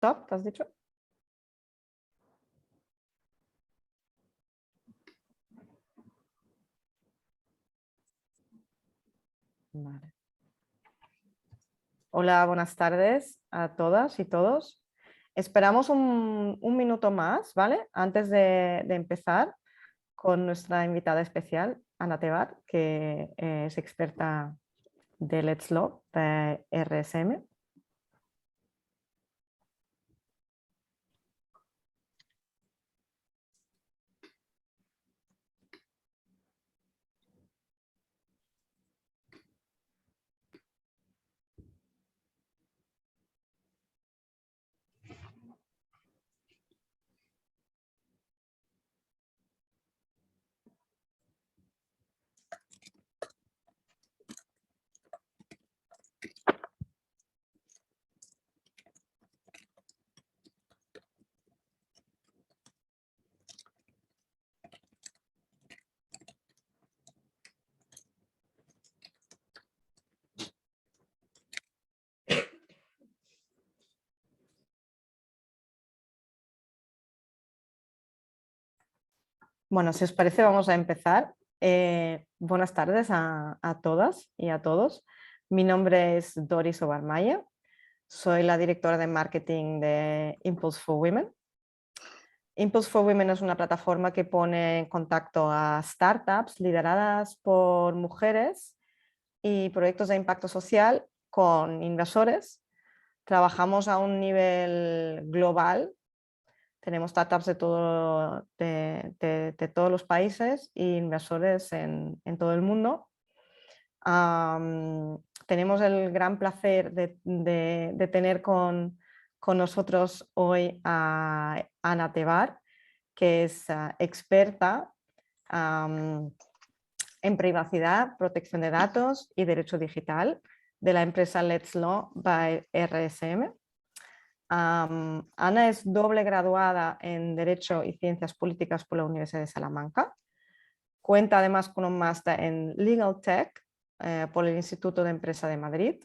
Stop, ¿te has dicho? Vale. Hola, buenas tardes a todas y todos. Esperamos un minuto más, ¿vale? Antes de empezar con nuestra invitada especial, Ana Tebar, que es experta de Let's Law, de RSM. Bueno, si os parece, vamos a empezar. Buenas tardes a todas y a todos. Mi nombre es Doris Obarmaya. Soy la directora de marketing de Impulse for Women. Impulse for Women es una plataforma que pone en contacto a startups lideradas por mujeres y proyectos de impacto social con inversores. Trabajamos a un nivel global. Tenemos startups de todos los países e inversores en todo el mundo. Tenemos el gran placer de tener con nosotros hoy a Ana Tebar, que es experta en privacidad, protección de datos y derecho digital de la empresa Let's Law by RSM. Ana es doble graduada en Derecho y Ciencias Políticas por la Universidad de Salamanca. Cuenta además con un máster en Legal Tech por el Instituto de Empresa de Madrid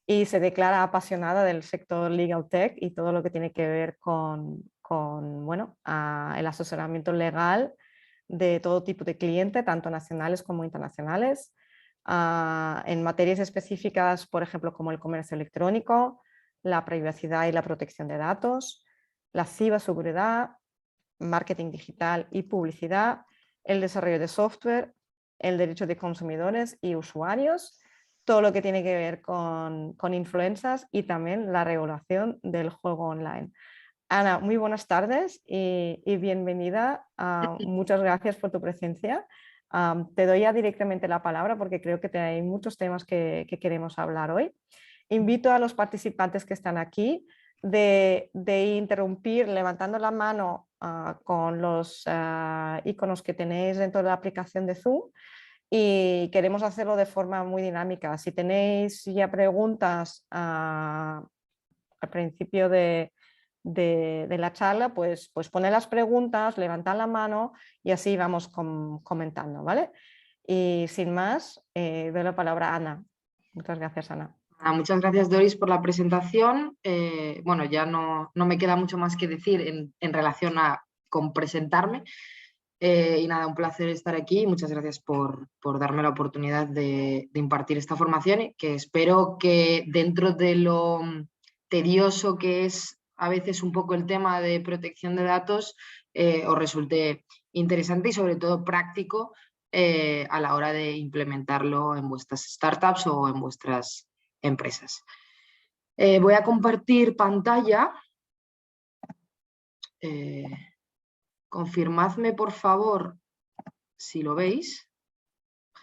y se declara apasionada del sector Legal Tech y todo lo que tiene que ver con el asesoramiento legal de todo tipo de cliente, tanto nacionales como internacionales, en materias específicas, por ejemplo, como el comercio electrónico, la privacidad y la protección de datos, la ciberseguridad, marketing digital y publicidad, el desarrollo de software, el derecho de consumidores y usuarios, todo lo que tiene que ver con influencers y también la regulación del juego online. Ana, muy buenas tardes y bienvenida. Muchas gracias por tu presencia. Te doy ya directamente la palabra porque creo que hay muchos temas que queremos hablar hoy. Invito a los participantes que están aquí de interrumpir levantando la mano con los iconos que tenéis dentro de la aplicación de Zoom y queremos hacerlo de forma muy dinámica. Si tenéis ya preguntas al principio de la charla, pues poned las preguntas, levantad la mano y así vamos comentando, ¿vale? Y sin más, doy la palabra a Ana. Muchas gracias, Ana. Muchas gracias, Doris, por la presentación. Bueno, ya no me queda mucho más que decir en relación con presentarme. Y nada, un placer estar aquí y muchas gracias por darme la oportunidad de impartir esta formación, que espero que dentro de lo tedioso que es a veces un poco el tema de protección de datos, os resulte interesante y sobre todo práctico a la hora de implementarlo en vuestras startups o en vuestras empresas. Voy a compartir pantalla. Confirmadme, por favor, si lo veis.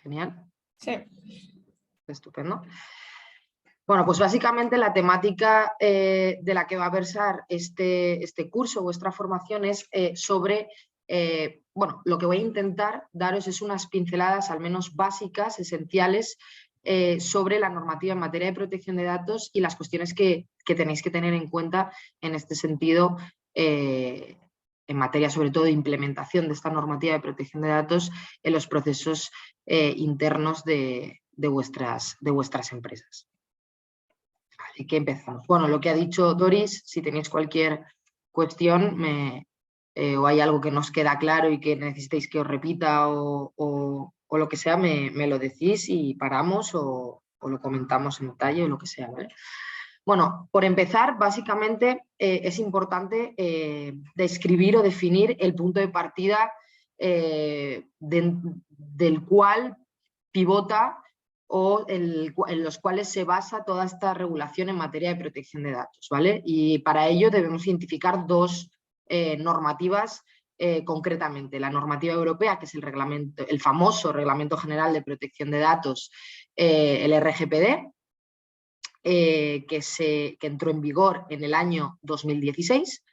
Genial. Sí. Estupendo. Bueno, pues básicamente la temática de la que va a versar este curso, vuestra formación, es sobre, bueno, lo que voy a intentar daros es unas pinceladas al menos básicas, esenciales, sobre la normativa en materia de protección de datos y las cuestiones que tenéis que tener en cuenta en este sentido, en materia sobre todo de implementación de esta normativa de protección de datos en los procesos internos de vuestras empresas. Así que empezamos. Bueno, lo que ha dicho Doris, si tenéis cualquier cuestión o hay algo que nos queda claro y que necesitéis que os repita o lo que sea, me lo decís y paramos o lo comentamos en detalle o lo que sea, ¿vale? Bueno, por empezar, básicamente es importante describir o definir el punto de partida del cual pivota o en los cuales se basa toda esta regulación en materia de protección de datos, ¿vale? Y para ello debemos identificar dos normativas concretamente. La normativa europea, que es el famoso Reglamento General de Protección de Datos, el RGPD, que entró en vigor en el año 2016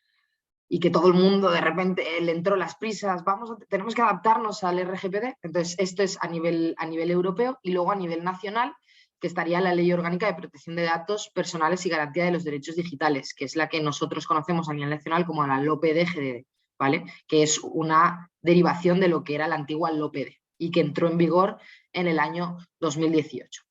y que todo el mundo de repente le entró las prisas, tenemos que adaptarnos al RGPD. Entonces esto es a nivel europeo, y luego a nivel nacional, que estaría la Ley Orgánica de Protección de Datos Personales y Garantía de los Derechos Digitales, que es la que nosotros conocemos a nivel nacional como la LOPD-GDD, ¿vale? Que es una derivación de lo que era la antigua LOPD y que entró en vigor en el año 2018.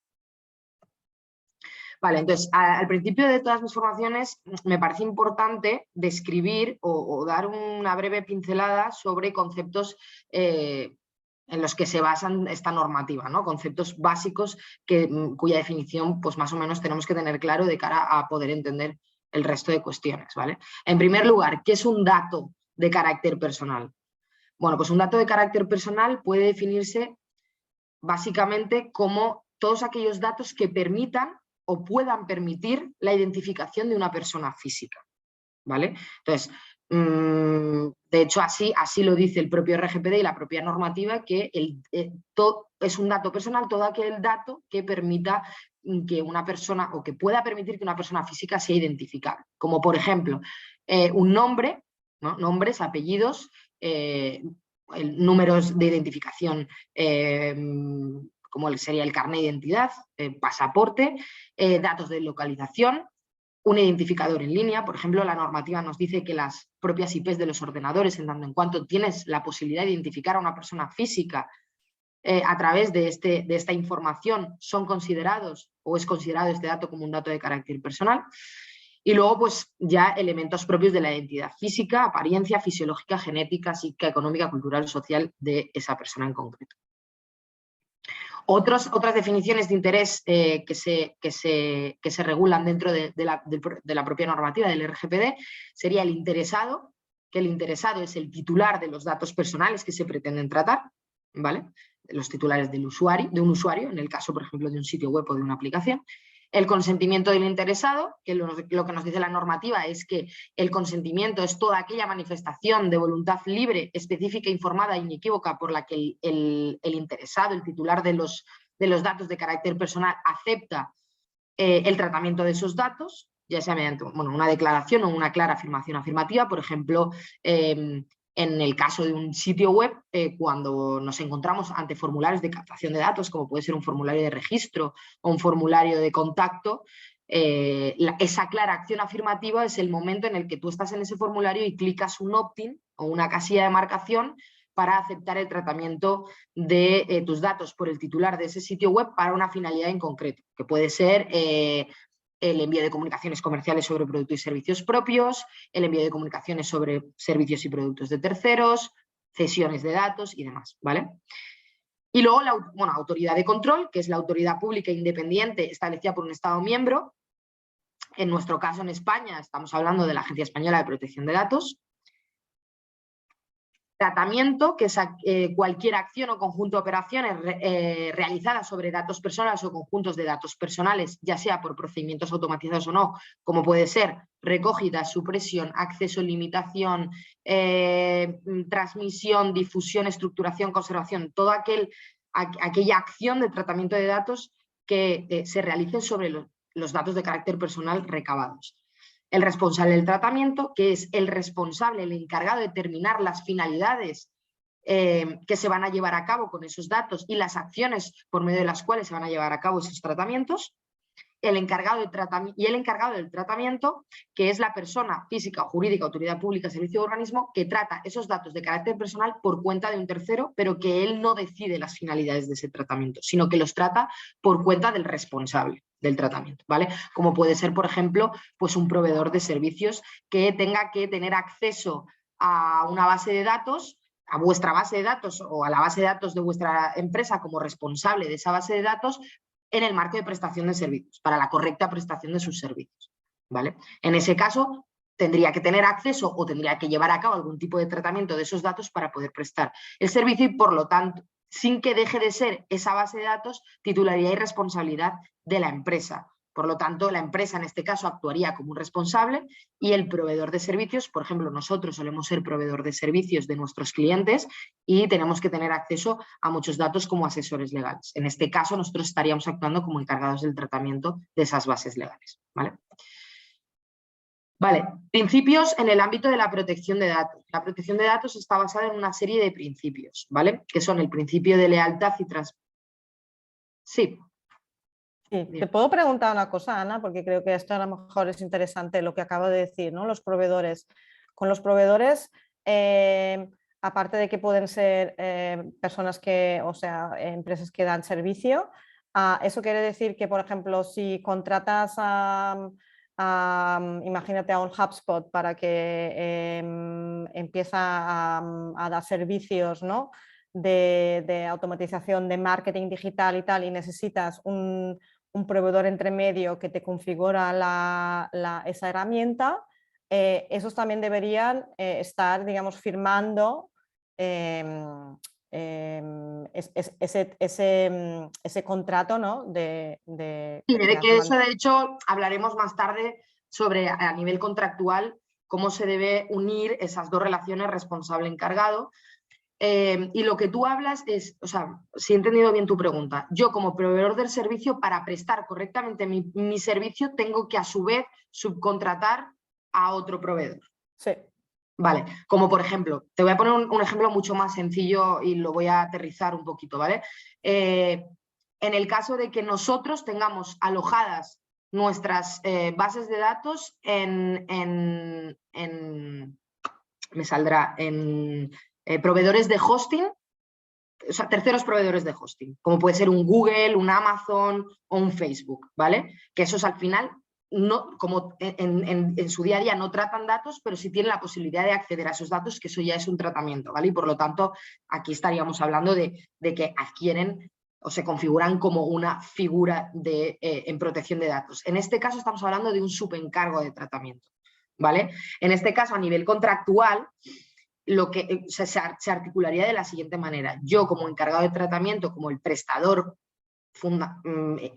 Vale, entonces, al principio de todas mis formaciones me parece importante describir o dar una breve pincelada sobre conceptos en los que se basan esta normativa, ¿no? Conceptos básicos cuya definición pues más o menos tenemos que tener claro de cara a poder entender el resto de cuestiones, ¿vale? En primer lugar, ¿qué es un dato de carácter personal? Bueno, pues un dato de carácter personal puede definirse básicamente como todos aquellos datos que permitan o puedan permitir la identificación de una persona física, ¿vale? Entonces, de hecho, así lo dice el propio RGPD y la propia normativa, que es un dato personal todo aquel dato que permita que una persona, o que pueda permitir que una persona física sea identificada, como por ejemplo un nombre, ¿no? Nombres, apellidos, números de identificación, como sería el carnet de identidad, pasaporte, datos de localización, un identificador en línea. Por ejemplo, la normativa nos dice que las propias IPs de los ordenadores, en tanto en cuanto tienes la posibilidad de identificar a una persona física a través de esta información, son considerados o es considerado este dato como un dato de carácter personal. Y luego, pues ya elementos propios de la identidad física, apariencia, fisiológica, genética, psíquica, económica, cultural, social de esa persona en concreto. Otras definiciones de interés que se regulan dentro de la propia normativa del RGPD sería el interesado, que el interesado es el titular de los datos personales que se pretenden tratar, ¿vale? Los titulares de un usuario, en el caso, por ejemplo, de un sitio web o de una aplicación. El consentimiento del interesado, que lo que nos dice la normativa es que el consentimiento es toda aquella manifestación de voluntad libre, específica, informada e inequívoca por la que el interesado, el titular de los datos de carácter personal, acepta el tratamiento de esos datos, ya sea mediante una declaración o una clara afirmación afirmativa. Por ejemplo, en el caso de un sitio web, cuando nos encontramos ante formularios de captación de datos, como puede ser un formulario de registro o un formulario de contacto, esa clara acción afirmativa es el momento en el que tú estás en ese formulario y clicas un opt-in o una casilla de marcación para aceptar el tratamiento de tus datos por el titular de ese sitio web para una finalidad en concreto, que puede ser el envío de comunicaciones comerciales sobre productos y servicios propios, el envío de comunicaciones sobre servicios y productos de terceros, cesiones de datos y demás, ¿vale? Y luego la autoridad de control, que es la autoridad pública independiente establecida por un Estado miembro. En nuestro caso, en España, estamos hablando de la Agencia Española de Protección de Datos. Tratamiento, que es cualquier acción o conjunto de operaciones realizada sobre datos personales o conjuntos de datos personales, ya sea por procedimientos automatizados o no, como puede ser recogida, supresión, acceso, limitación, transmisión, difusión, estructuración, conservación, toda aquella acción de tratamiento de datos que se realice sobre los datos de carácter personal recabados. El responsable del tratamiento, que es el responsable, el encargado de determinar las finalidades que se van a llevar a cabo con esos datos y las acciones por medio de las cuales se van a llevar a cabo esos tratamientos. el encargado del tratamiento, que es la persona física o jurídica, autoridad pública, servicio o organismo, que trata esos datos de carácter personal por cuenta de un tercero, pero que él no decide las finalidades de ese tratamiento, sino que los trata por cuenta del responsable del tratamiento, ¿vale? Como puede ser, por ejemplo, pues un proveedor de servicios que tenga que tener acceso a una base de datos, a vuestra base de datos o a la base de datos de vuestra empresa como responsable de esa base de datos, en el marco de prestación de servicios, para la correcta prestación de sus servicios, ¿vale? En ese caso, tendría que tener acceso o tendría que llevar a cabo algún tipo de tratamiento de esos datos para poder prestar el servicio y, por lo tanto, sin que deje de ser esa base de datos, titularidad y responsabilidad de la empresa. Por lo tanto, la empresa en este caso actuaría como un responsable y el proveedor de servicios, por ejemplo, nosotros solemos ser proveedor de servicios de nuestros clientes y tenemos que tener acceso a muchos datos como asesores legales. En este caso, nosotros estaríamos actuando como encargados del tratamiento de esas bases legales, ¿vale? Vale, principios en el ámbito de la protección de datos. La protección de datos está basada en una serie de principios, ¿vale? Que son el principio de lealtad y transparencia. Sí. Sí, te puedo preguntar una cosa, Ana, porque creo que esto a lo mejor es interesante lo que acabo de decir, ¿no? Los proveedores. Con los proveedores, aparte de que pueden ser personas que, o sea, empresas que dan servicio, eso quiere decir que, por ejemplo, si contratas imagínate a un HubSpot para que empieza a dar servicios, ¿no? de automatización de marketing digital y tal, y necesitas un proveedor entre medio que te configura esa herramienta, esos también deberían estar, digamos, firmando ese contrato, ¿no? Y de que eso, de hecho, hablaremos más tarde sobre, a nivel contractual, cómo se debe unir esas dos relaciones responsable-encargado. Y lo que tú hablas es, o sea, si he entendido bien tu pregunta, yo como proveedor del servicio, para prestar correctamente mi servicio, tengo que a su vez subcontratar a otro proveedor. Sí. Vale, como por ejemplo, te voy a poner un ejemplo mucho más sencillo y lo voy a aterrizar un poquito, ¿vale? En el caso de que nosotros tengamos alojadas nuestras bases de datos me saldrá en proveedores de hosting, o sea, terceros proveedores de hosting, como puede ser un Google, un Amazon o un Facebook, ¿vale? Que esos al final, no, como en su día a día no tratan datos, pero sí tienen la posibilidad de acceder a esos datos, que eso ya es un tratamiento, ¿vale? Y por lo tanto, aquí estaríamos hablando de que adquieren o se configuran como una figura en protección de datos. En este caso estamos hablando de un subencargo de tratamiento, ¿vale? En este caso, a nivel contractual, lo que se articularía de la siguiente manera. Yo, como encargado de tratamiento, como el prestador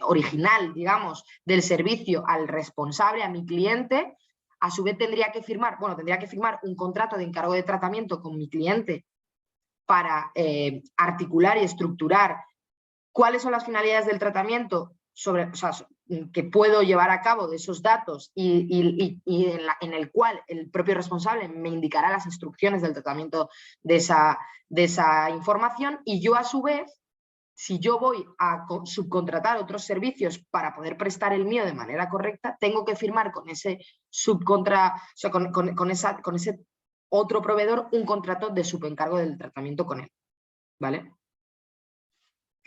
original, digamos, del servicio al responsable, a mi cliente, a su vez tendría que firmar un contrato de encargo de tratamiento con mi cliente para articular y estructurar cuáles son las finalidades del tratamiento que puedo llevar a cabo de esos datos y en el cual el propio responsable me indicará las instrucciones del tratamiento de esa información, y yo a su vez, si yo voy a subcontratar otros servicios para poder prestar el mío de manera correcta, tengo que firmar con ese con ese otro proveedor un contrato de subencargo del tratamiento con él, ¿vale?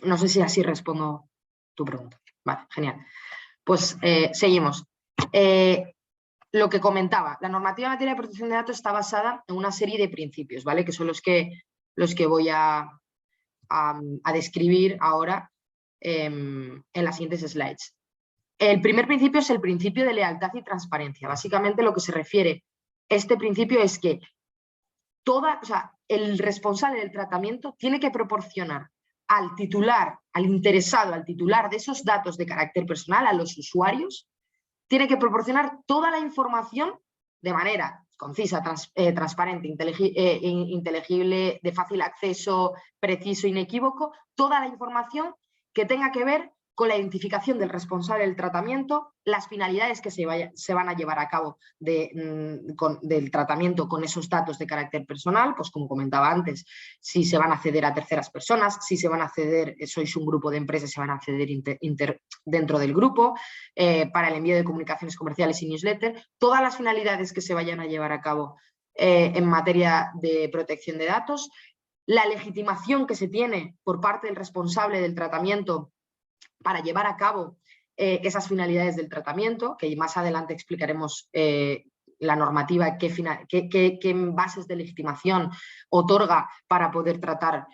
No sé si así respondo tu pregunta. Vale, genial. Pues seguimos. Lo que comentaba, la normativa en materia de protección de datos está basada en una serie de principios, ¿vale? Que son los que voy a describir ahora en las siguientes slides. El primer principio es el principio de lealtad y transparencia. Básicamente lo que se refiere este principio es que el responsable del tratamiento tiene que proporcionar al titular, al interesado, al titular de esos datos de carácter personal, a los usuarios, tiene que proporcionar toda la información de manera concisa, transparente, inteligible, de fácil acceso, preciso, inequívoco, toda la información que tenga que ver con la identificación del responsable del tratamiento, las finalidades que se van a llevar a cabo del tratamiento con esos datos de carácter personal, pues como comentaba antes, si se van a ceder a terceras personas, si se van a ceder, sois un grupo de empresas, se van a ceder dentro del grupo, para el envío de comunicaciones comerciales y newsletter, todas las finalidades que se vayan a llevar a cabo en materia de protección de datos, la legitimación que se tiene por parte del responsable del tratamiento para llevar a cabo esas finalidades del tratamiento, que más adelante explicaremos la normativa, qué bases de legitimación otorga para poder tratar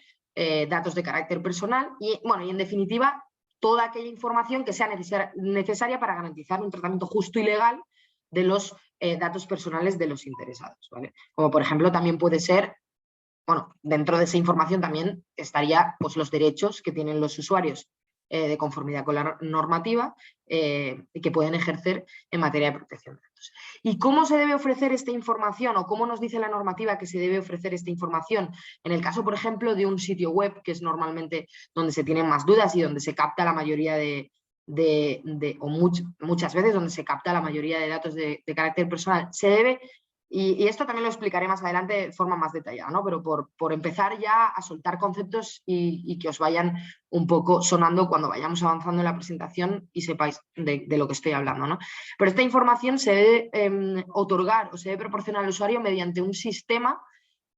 datos de carácter personal y en definitiva, toda aquella información que sea necesaria para garantizar un tratamiento justo y legal de los datos personales de los interesados, ¿vale? Como por ejemplo también puede ser, dentro de esa información también estaría pues, los derechos que tienen los usuarios de conformidad con la normativa y que pueden ejercer en materia de protección de datos. ¿Y cómo se debe ofrecer esta información o cómo nos dice la normativa que se debe ofrecer esta información? En el caso, por ejemplo, de un sitio web, que es normalmente donde se tienen más dudas y donde se capta la mayoría muchas veces donde se capta la mayoría de datos de carácter personal, se debe... Y esto también lo explicaré más adelante de forma más detallada, ¿no? Pero por empezar ya a soltar conceptos y que os vayan un poco sonando cuando vayamos avanzando en la presentación y sepáis de lo que estoy hablando, ¿no? Pero esta información se debe otorgar o se debe proporcionar al usuario mediante un sistema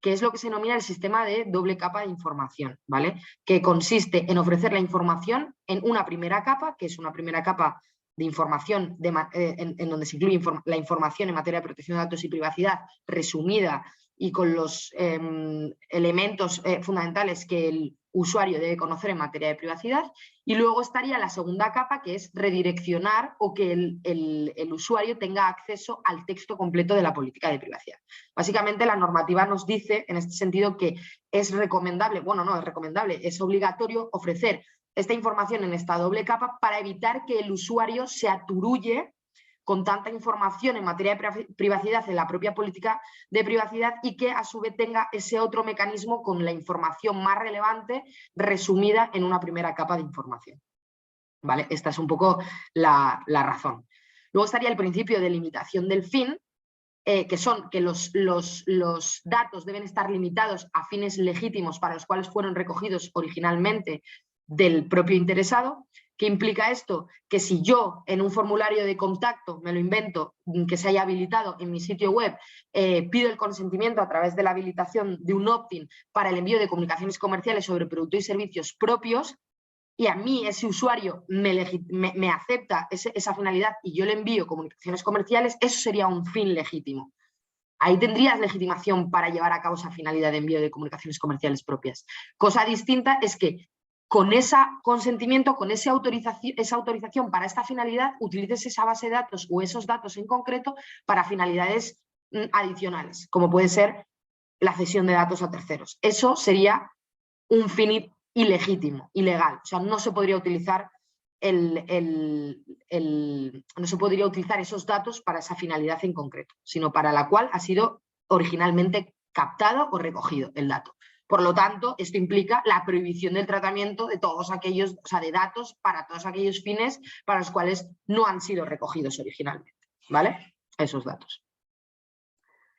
que es lo que se denomina el sistema de doble capa de información, ¿vale? Que consiste en ofrecer la información en una primera capa, que es una primera capa de información en donde se incluye la información en materia de protección de datos y privacidad resumida y con los elementos fundamentales que el usuario debe conocer en materia de privacidad, y luego estaría la segunda capa, que es redireccionar o que el usuario tenga acceso al texto completo de la política de privacidad. Básicamente la normativa nos dice en este sentido que es recomendable, no es recomendable, es obligatorio ofrecer esta información en esta doble capa para evitar que el usuario se aturulle con tanta información en materia de privacidad en la propia política de privacidad y que a su vez tenga ese otro mecanismo con la información más relevante resumida en una primera capa de información. ¿Vale? Esta es un poco la razón. Luego estaría el principio de limitación del fin, que son que los datos deben estar limitados a fines legítimos para los cuales fueron recogidos originalmente del propio interesado. ¿Qué implica esto? Que si yo en un formulario de contacto, me lo invento, que se haya habilitado en mi sitio web, pido el consentimiento a través de la habilitación de un opt-in para el envío de comunicaciones comerciales sobre productos y servicios propios, y a mí ese usuario me acepta esa finalidad y yo le envío comunicaciones comerciales, eso sería un fin legítimo. Ahí tendrías legitimación para llevar a cabo esa finalidad de envío de comunicaciones comerciales propias. Cosa distinta es que con ese consentimiento, con esa autorización para esta finalidad, utilices esa base de datos o esos datos en concreto para finalidades adicionales, como puede ser la cesión de datos a terceros. Eso sería un fin ilegítimo, ilegal. O sea, no se podría utilizar no se podría utilizar esos datos para esa finalidad en concreto, sino para la cual ha sido originalmente captado o recogido el dato. Por lo tanto, esto implica la prohibición del tratamiento de todos aquellos, de datos para todos aquellos fines para los cuales no han sido recogidos originalmente, ¿vale? Esos datos.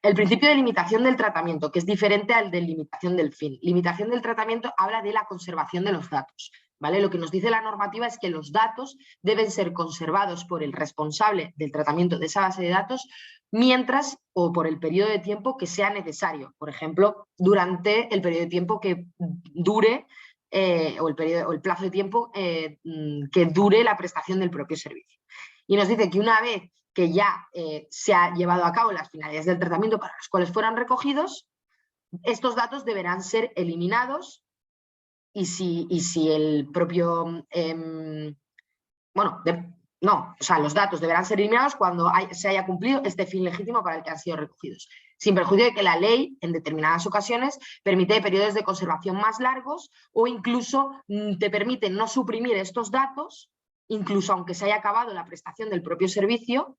El principio de limitación del tratamiento, que es diferente al de limitación del fin. Limitación del tratamiento habla de la conservación de los datos, ¿vale? Lo que nos dice la normativa es que los datos deben ser conservados por el responsable del tratamiento de esa base de datos mientras o por el periodo de tiempo que sea necesario. Por ejemplo, durante el periodo de tiempo que dure o el plazo de tiempo que dure la prestación del propio servicio. Y nos dice que una vez que ya se ha llevado a cabo las finalidades del tratamiento para las cuales fueran recogidos, estos datos deberán ser eliminados y si el propio... los datos deberán ser eliminados cuando se haya cumplido este fin legítimo para el que han sido recogidos, sin perjuicio de que la ley, en determinadas ocasiones, permite periodos de conservación más largos o incluso te permite no suprimir estos datos, incluso aunque se haya acabado la prestación del propio servicio,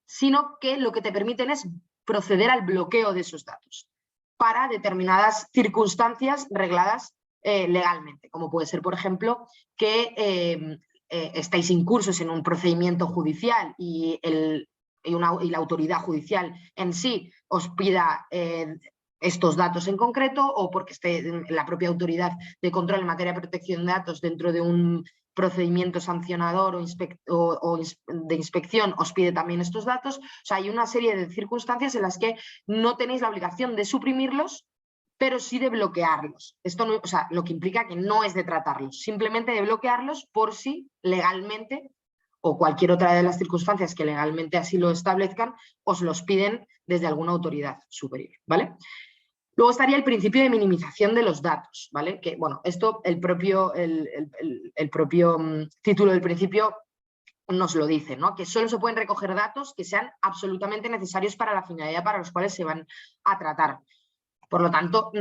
sino que lo que te permiten es proceder al bloqueo de esos datos para determinadas circunstancias regladas legalmente, como puede ser, por ejemplo, que estáis incursos en un procedimiento judicial y la autoridad judicial en sí os pida estos datos en concreto, o porque esté la propia autoridad de control en materia de protección de datos dentro de un procedimiento sancionador o de inspección os pide también estos datos. O sea, hay una serie de circunstancias en las que no tenéis la obligación de suprimirlos, pero sí de bloquearlos. Esto no, o sea, lo que implica que no es de tratarlos, simplemente de bloquearlos por si legalmente o cualquier otra de las circunstancias que legalmente así lo establezcan, os los piden desde alguna autoridad superior, ¿vale? Luego estaría el principio de minimización de los datos, ¿vale? Que, bueno, esto el propio título del principio nos lo dice, ¿no? Que solo se pueden recoger datos que sean absolutamente necesarios para la finalidad para los cuales se van a tratar. Por lo tanto,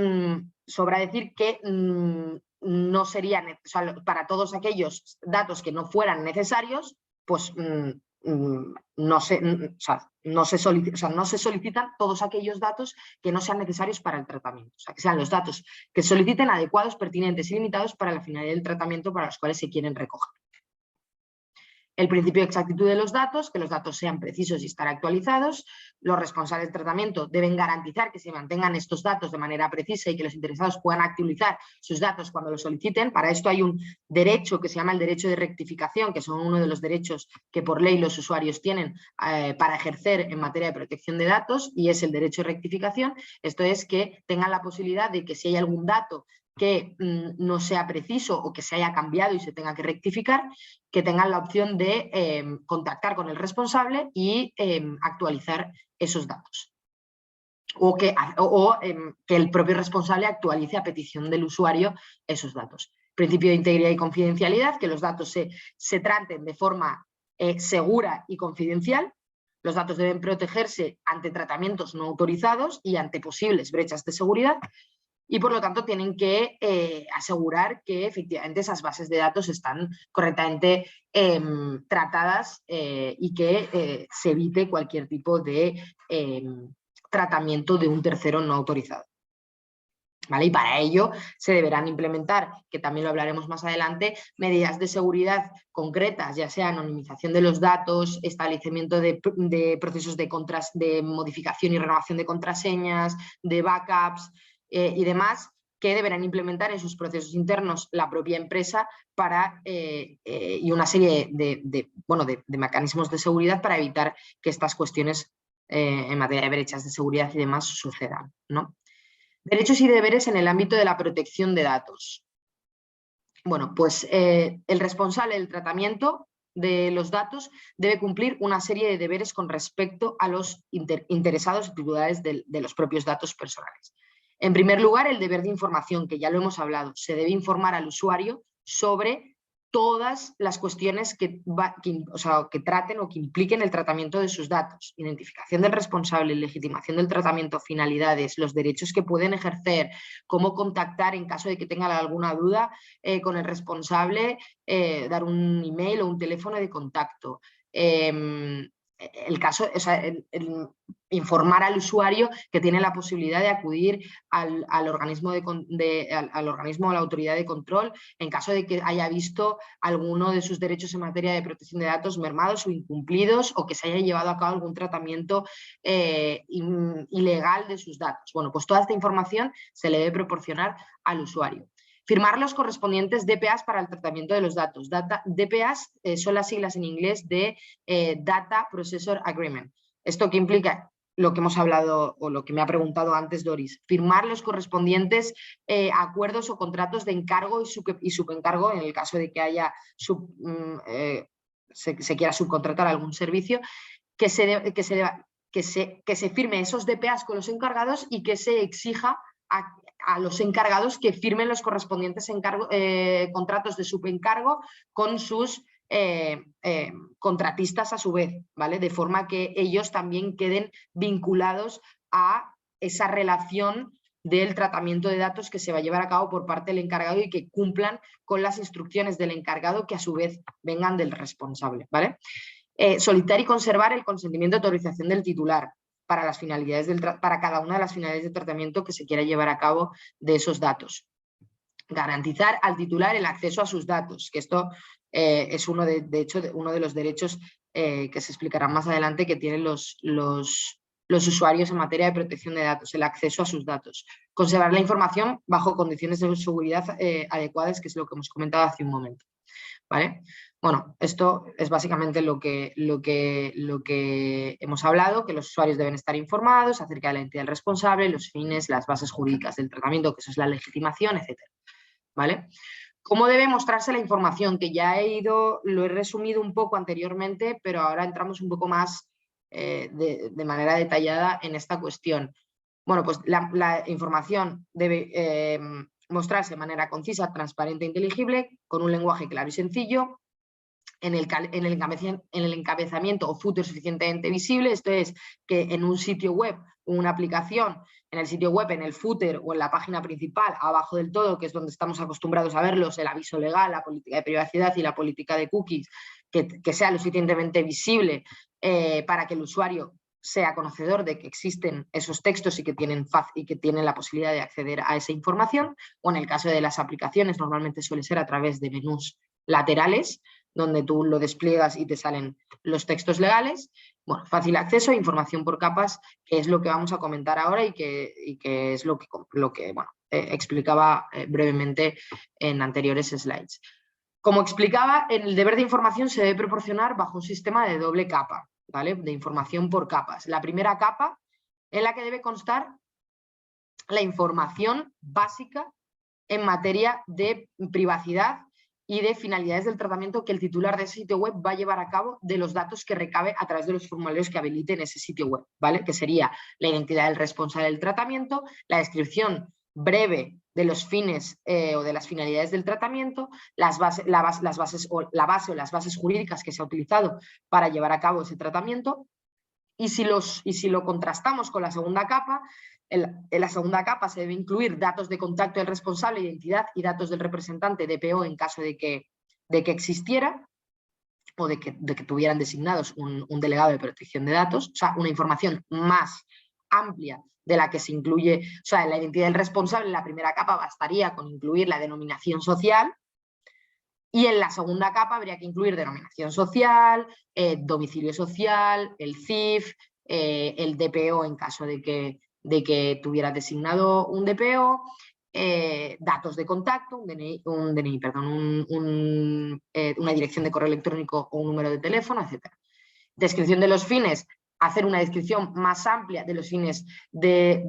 sobra decir que no serían, o sea, para todos aquellos datos que no fueran necesarios, pues no se solicitan todos aquellos datos que no sean necesarios para el tratamiento. O sea, que sean los datos que soliciten adecuados, pertinentes y limitados para la finalidad del tratamiento para los cuales se quieren recoger. El principio de exactitud de los datos, que los datos sean precisos y estar actualizados. Los responsables del tratamiento deben garantizar que se mantengan estos datos de manera precisa y que los interesados puedan actualizar sus datos cuando los soliciten. Para esto hay un derecho que se llama el derecho de rectificación, que son uno de los derechos que por ley los usuarios tienen para ejercer en materia de protección de datos, y es el derecho de rectificación. Esto es que tengan la posibilidad de que si hay algún dato que no sea preciso o que se haya cambiado y se tenga que rectificar, que tengan la opción de contactar con el responsable y actualizar esos datos. O que el propio responsable actualice a petición del usuario esos datos. Principio de integridad y confidencialidad, que los datos se traten de forma segura y confidencial. Los datos deben protegerse ante tratamientos no autorizados y ante posibles brechas de seguridad. Y por lo tanto tienen que asegurar que efectivamente esas bases de datos están correctamente tratadas y que se evite cualquier tipo de tratamiento de un tercero no autorizado. ¿Vale? Y para ello se deberán implementar, que también lo hablaremos más adelante, medidas de seguridad concretas, ya sea anonimización de los datos, establecimiento de procesos de modificación y renovación de contraseñas, de backups, y demás, que deberán implementar en sus procesos internos la propia empresa y una serie de mecanismos de seguridad para evitar que estas cuestiones en materia de brechas de seguridad y demás sucedan, ¿no? Derechos y deberes en el ámbito de la protección de datos. Bueno, pues el responsable del tratamiento de los datos debe cumplir una serie de deberes con respecto a los interesados y titulares de los propios datos personales. En primer lugar, el deber de información, que ya lo hemos hablado. Se debe informar al usuario sobre todas las cuestiones que traten o que impliquen el tratamiento de sus datos. Identificación del responsable, legitimación del tratamiento, finalidades, los derechos que pueden ejercer, cómo contactar en caso de que tengan alguna duda con el responsable, dar un email o un teléfono de contacto. Informar al usuario que tiene la posibilidad de acudir al organismo o la autoridad de control en caso de que haya visto alguno de sus derechos en materia de protección de datos mermados o incumplidos, o que se haya llevado a cabo algún tratamiento ilegal de sus datos. Bueno, pues toda esta información se le debe proporcionar al usuario. Firmar los correspondientes DPAs para el tratamiento de los datos. DPAs son las siglas en inglés de Data Processor Agreement. ¿Esto qué implica? Lo que hemos hablado o lo que me ha preguntado antes Doris. Firmar los correspondientes acuerdos o contratos de encargo y subencargo en el caso de que se quiera subcontratar algún servicio, que se firme esos DPAs con los encargados y que se exija a los encargados que firmen los correspondientes contratos de subencargo con sus contratistas a su vez, ¿vale? De forma que ellos también queden vinculados a esa relación del tratamiento de datos que se va a llevar a cabo por parte del encargado y que cumplan con las instrucciones del encargado que a su vez vengan del responsable, ¿vale? Solicitar y conservar el consentimiento de autorización del titular para cada una de las finalidades de tratamiento que se quiera llevar a cabo de esos datos. garantizar al titular el acceso a sus datos, que esto es uno de los derechos que se explicarán más adelante que tienen los usuarios en materia de protección de datos, el acceso a sus datos. Conservar la información bajo condiciones de seguridad adecuadas, que es lo que hemos comentado hace un momento. ¿Vale? Bueno, esto es básicamente lo que hemos hablado, que los usuarios deben estar informados acerca de la entidad responsable, los fines, las bases jurídicas del tratamiento, que eso es la legitimación, etc. ¿Vale? ¿Cómo debe mostrarse la información? Que ya lo he resumido un poco anteriormente, pero ahora entramos un poco más de manera detallada en esta cuestión. Bueno, pues la información debe mostrarse de manera concisa, transparente e inteligible, con un lenguaje claro y sencillo, en el encabezamiento o footer suficientemente visible, esto es, que en un sitio web o una aplicación, en el sitio web, en el footer o en la página principal, abajo del todo, que es donde estamos acostumbrados a verlos, el aviso legal, la política de privacidad y la política de cookies, que sea lo suficientemente visible para que el usuario sea conocedor de que existen esos textos y que tienen la posibilidad de acceder a esa información, o en el caso de las aplicaciones normalmente suele ser a través de menús laterales, donde tú lo despliegas y te salen los textos legales. Bueno, fácil acceso, información por capas, que es lo que vamos a comentar ahora y que es lo que explicaba brevemente en anteriores slides. Como explicaba, el deber de información se debe proporcionar bajo un sistema de doble capa, ¿vale? De información por capas. La primera capa en la que debe constar la información básica en materia de privacidad y de finalidades del tratamiento que el titular de ese sitio web va a llevar a cabo de los datos que recabe a través de los formularios que habiliten ese sitio web, ¿vale? Que sería la identidad del responsable del tratamiento, la descripción breve de los fines o de las finalidades del tratamiento, la base o las bases jurídicas que se ha utilizado para llevar a cabo ese tratamiento. Y si lo contrastamos con la segunda capa, en la segunda capa se debe incluir datos de contacto del responsable, identidad y datos del representante DPO en caso de que existiera o de que tuvieran designados un delegado de protección de datos, o sea, una información más amplia de la que se incluye, o sea, la identidad del responsable en la primera capa bastaría con incluir la denominación social, y en la segunda capa habría que incluir denominación social, domicilio social, el CIF, el DPO en caso de que tuviera designado un DPO, datos de contacto, una dirección de correo electrónico o un número de teléfono, etc. Descripción de los fines, hacer una descripción más amplia de los fines de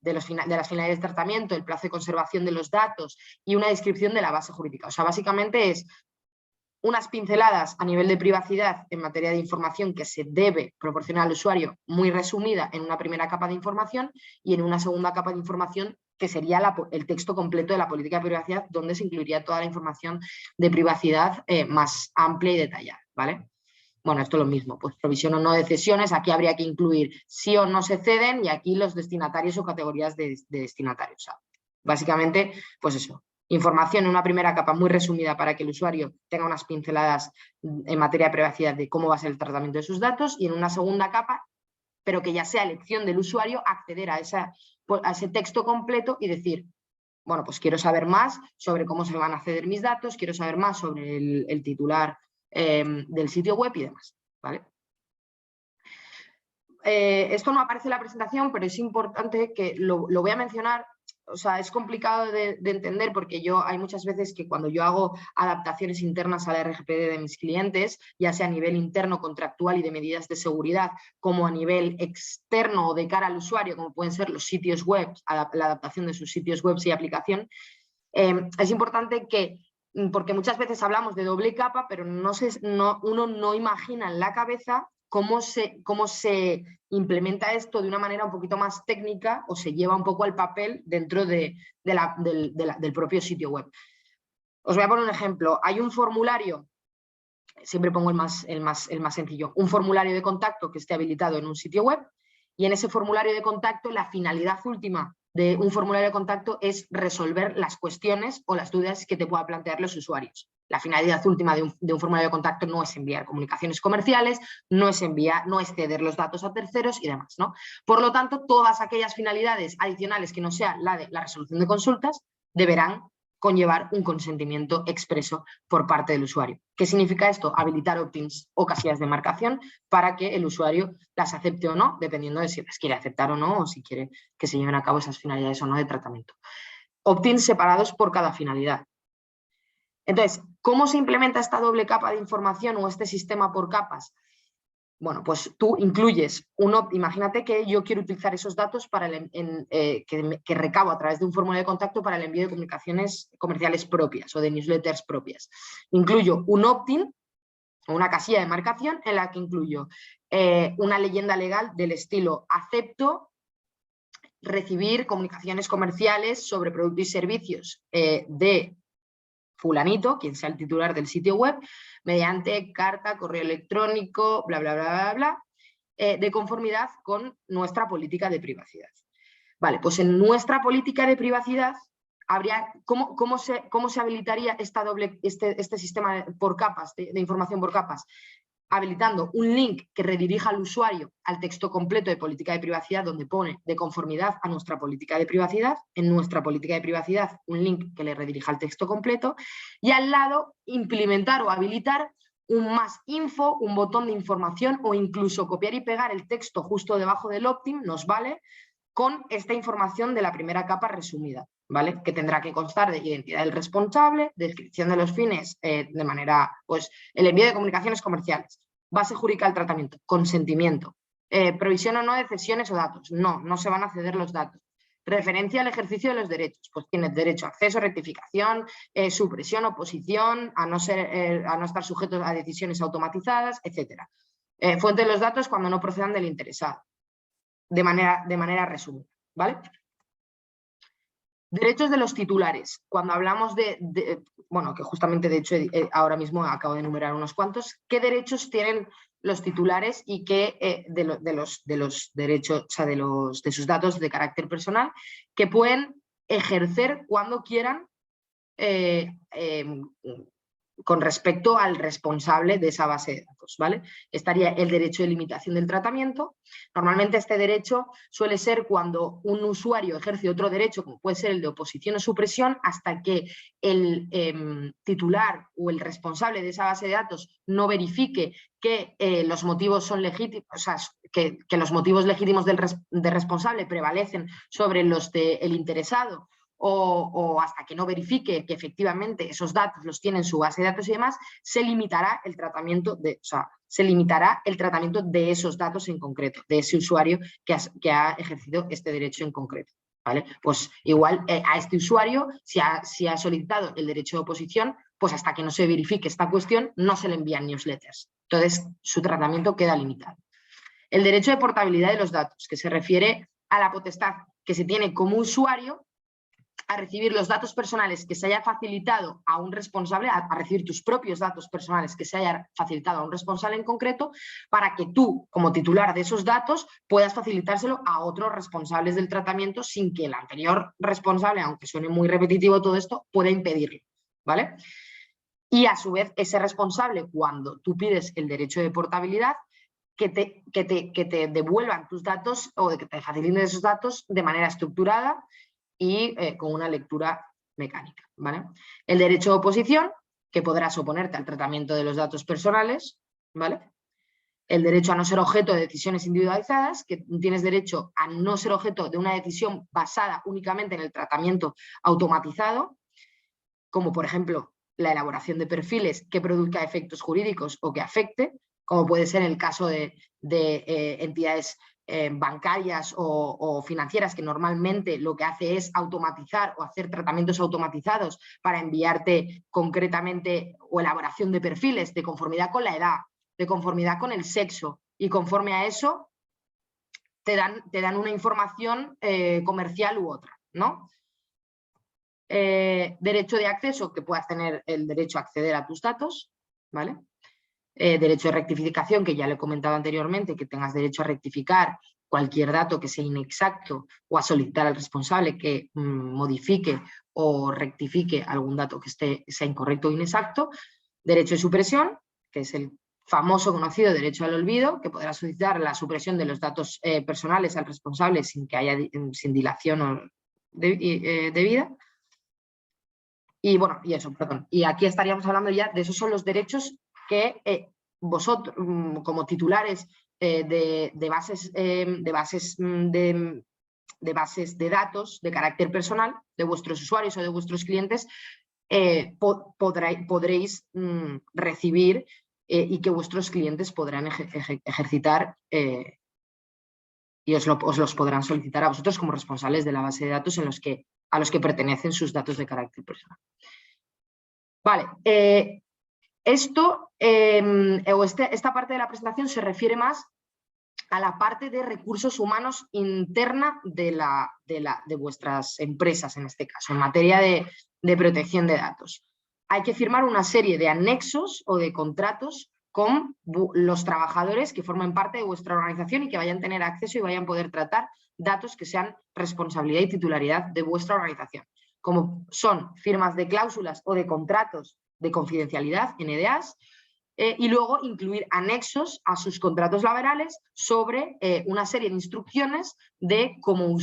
las finalidades de tratamiento, el plazo de conservación de los datos y una descripción de la base jurídica. O sea, básicamente es unas pinceladas a nivel de privacidad en materia de información que se debe proporcionar al usuario, muy resumida en una primera capa de información, y en una segunda capa de información que sería el texto completo de la política de privacidad, donde se incluiría toda la información de privacidad más amplia y detallada, ¿vale? Bueno, esto es lo mismo, pues provisión o no de cesiones, aquí habría que incluir sí o no se ceden y aquí los destinatarios o categorías de destinatarios. O sea, básicamente, pues eso, información en una primera capa muy resumida para que el usuario tenga unas pinceladas en materia de privacidad de cómo va a ser el tratamiento de sus datos, y en una segunda capa, pero que ya sea elección del usuario, acceder a ese texto completo y decir, bueno, pues quiero saber más sobre cómo se van a acceder mis datos, quiero saber más sobre el titular del sitio web y demás, ¿vale? Esto no aparece en la presentación, pero es importante que lo voy a mencionar. O sea, es complicado de entender porque hay muchas veces que cuando yo hago adaptaciones internas a la RGPD de mis clientes, ya sea a nivel interno, contractual y de medidas de seguridad, como a nivel externo o de cara al usuario, como pueden ser los sitios web, la adaptación de sus sitios web y aplicación, es importante porque muchas veces hablamos de doble capa, pero uno no imagina en la cabeza cómo se implementa esto de una manera un poquito más técnica o se lleva un poco al papel dentro del propio sitio web. Os voy a poner un ejemplo. Hay un formulario, siempre pongo el más sencillo, un formulario de contacto que esté habilitado en un sitio web, y en ese formulario de contacto la finalidad última de un formulario de contacto es resolver las cuestiones o las dudas que te puedan plantear los usuarios. La finalidad última de un formulario de contacto no es enviar comunicaciones comerciales, no es ceder los datos a terceros y demás, ¿no? Por lo tanto, todas aquellas finalidades adicionales que no sea la de la resolución de consultas deberán conllevar un consentimiento expreso por parte del usuario. ¿Qué significa esto? Habilitar opt-ins o casillas de marcación para que el usuario las acepte o no, dependiendo de si las quiere aceptar o no, o si quiere que se lleven a cabo esas finalidades o no de tratamiento. Opt-ins separados por cada finalidad. Entonces, ¿cómo se implementa esta doble capa de información o este sistema por capas? Bueno, pues tú incluyes imagínate que yo quiero utilizar esos datos para que recabo a través de un formulario de contacto para el envío de comunicaciones comerciales propias o de newsletters propias. Incluyo un opt-in o una casilla de marcación en la que incluyo una leyenda legal del estilo: acepto recibir comunicaciones comerciales sobre productos y servicios de fulanito, quien sea el titular del sitio web, mediante carta, correo electrónico, bla, bla, bla, bla, bla, de conformidad con nuestra política de privacidad. Vale, pues en nuestra política de privacidad habría, ¿cómo se habilitaría este sistema por capas, de información por capas? Habilitando un link que redirija al usuario al texto completo de política de privacidad, donde pone de conformidad a nuestra política de privacidad, en nuestra política de privacidad un link que le redirija al texto completo, y al lado implementar o habilitar un más info, un botón de información, o incluso copiar y pegar el texto justo debajo del opt-in, nos vale, con esta información de la primera capa resumida, ¿vale? Que tendrá que constar de identidad del responsable, descripción de los fines, de manera, pues, el envío de comunicaciones comerciales, base jurídica del tratamiento, consentimiento, provisión o no de cesiones o datos, no se van a ceder los datos. Referencia al ejercicio de los derechos, pues tienes derecho a acceso, rectificación, supresión, oposición, a no estar sujetos a decisiones automatizadas, etc. Fuente de los datos cuando no procedan del interesado. De manera resumida, ¿vale? Derechos de los titulares. Cuando hablamos bueno, que justamente de hecho ahora mismo acabo de enumerar unos cuantos, ¿qué derechos tienen los titulares y qué de los derechos, o sea, de sus datos de carácter personal, que pueden ejercer cuando quieran con respecto al responsable de esa base de datos, ¿vale? Estaría el derecho de limitación del tratamiento. Normalmente este derecho suele ser cuando un usuario ejerce otro derecho, como puede ser el de oposición o supresión, hasta que el titular o el responsable de esa base de datos no verifique que los motivos son legítimos, o sea, que los motivos legítimos del responsable prevalecen sobre los del interesado, o hasta que no verifique que efectivamente esos datos los tiene en su base de datos y demás, se limitará el tratamiento de esos datos en concreto, de ese usuario que ha ejercido este derecho en concreto, ¿vale? Pues igual a este usuario, si ha solicitado el derecho de oposición, pues hasta que no se verifique esta cuestión, no se le envían newsletters. Entonces, su tratamiento queda limitado. El derecho de portabilidad de los datos, que se refiere a la potestad que se tiene como usuario a recibir los datos personales que se haya facilitado a un responsable, a recibir tus propios datos personales que se haya facilitado a un responsable en concreto, para que tú, como titular de esos datos, puedas facilitárselo a otros responsables del tratamiento sin que el anterior responsable, aunque suene muy repetitivo todo esto, pueda impedirlo, ¿vale? Y a su vez, ese responsable, cuando tú pides el derecho de portabilidad, que te devuelvan tus datos o que te faciliten esos datos de manera estructurada y con una lectura mecánica, ¿vale? El derecho de oposición, que podrás oponerte al tratamiento de los datos personales, ¿vale? El derecho a no ser objeto de decisiones individualizadas, que tienes derecho a no ser objeto de una decisión basada únicamente en el tratamiento automatizado, como por ejemplo la elaboración de perfiles que produzca efectos jurídicos o que afecte, como puede ser el caso de entidades bancarias o financieras, que normalmente lo que hace es automatizar o hacer tratamientos automatizados para enviarte concretamente, o elaboración de perfiles de conformidad con la edad, de conformidad con el sexo, y conforme a eso te dan una información comercial u otra, ¿no? Derecho de acceso, que puedas tener el derecho a acceder a tus datos, ¿vale? Derecho de rectificación, que ya le he comentado anteriormente, que tengas derecho a rectificar cualquier dato que sea inexacto o a solicitar al responsable que modifique o rectifique algún dato que sea incorrecto o inexacto. Derecho de supresión, que es el famoso conocido derecho al olvido, que podrá solicitar la supresión de los datos personales al responsable sin dilación debida. Y bueno, y eso, perdón. Y aquí estaríamos hablando ya de esos son los derechos que vosotros, como titulares de bases de datos de carácter personal de vuestros usuarios o de vuestros clientes, podréis recibir y que vuestros clientes podrán ejercitar y os los podrán solicitar a vosotros como responsables de la base de datos a los que pertenecen sus datos de carácter personal. Vale, esta parte de la presentación se refiere más a la parte de recursos humanos interna de vuestras empresas, en este caso, en materia de protección de datos. Hay que firmar una serie de anexos o de contratos con los trabajadores que formen parte de vuestra organización y que vayan a tener acceso y vayan a poder tratar datos que sean responsabilidad y titularidad de vuestra organización, como son firmas de cláusulas o de contratos de confidencialidad, NDAs, y luego incluir anexos a sus contratos laborales sobre una serie de instrucciones de cómo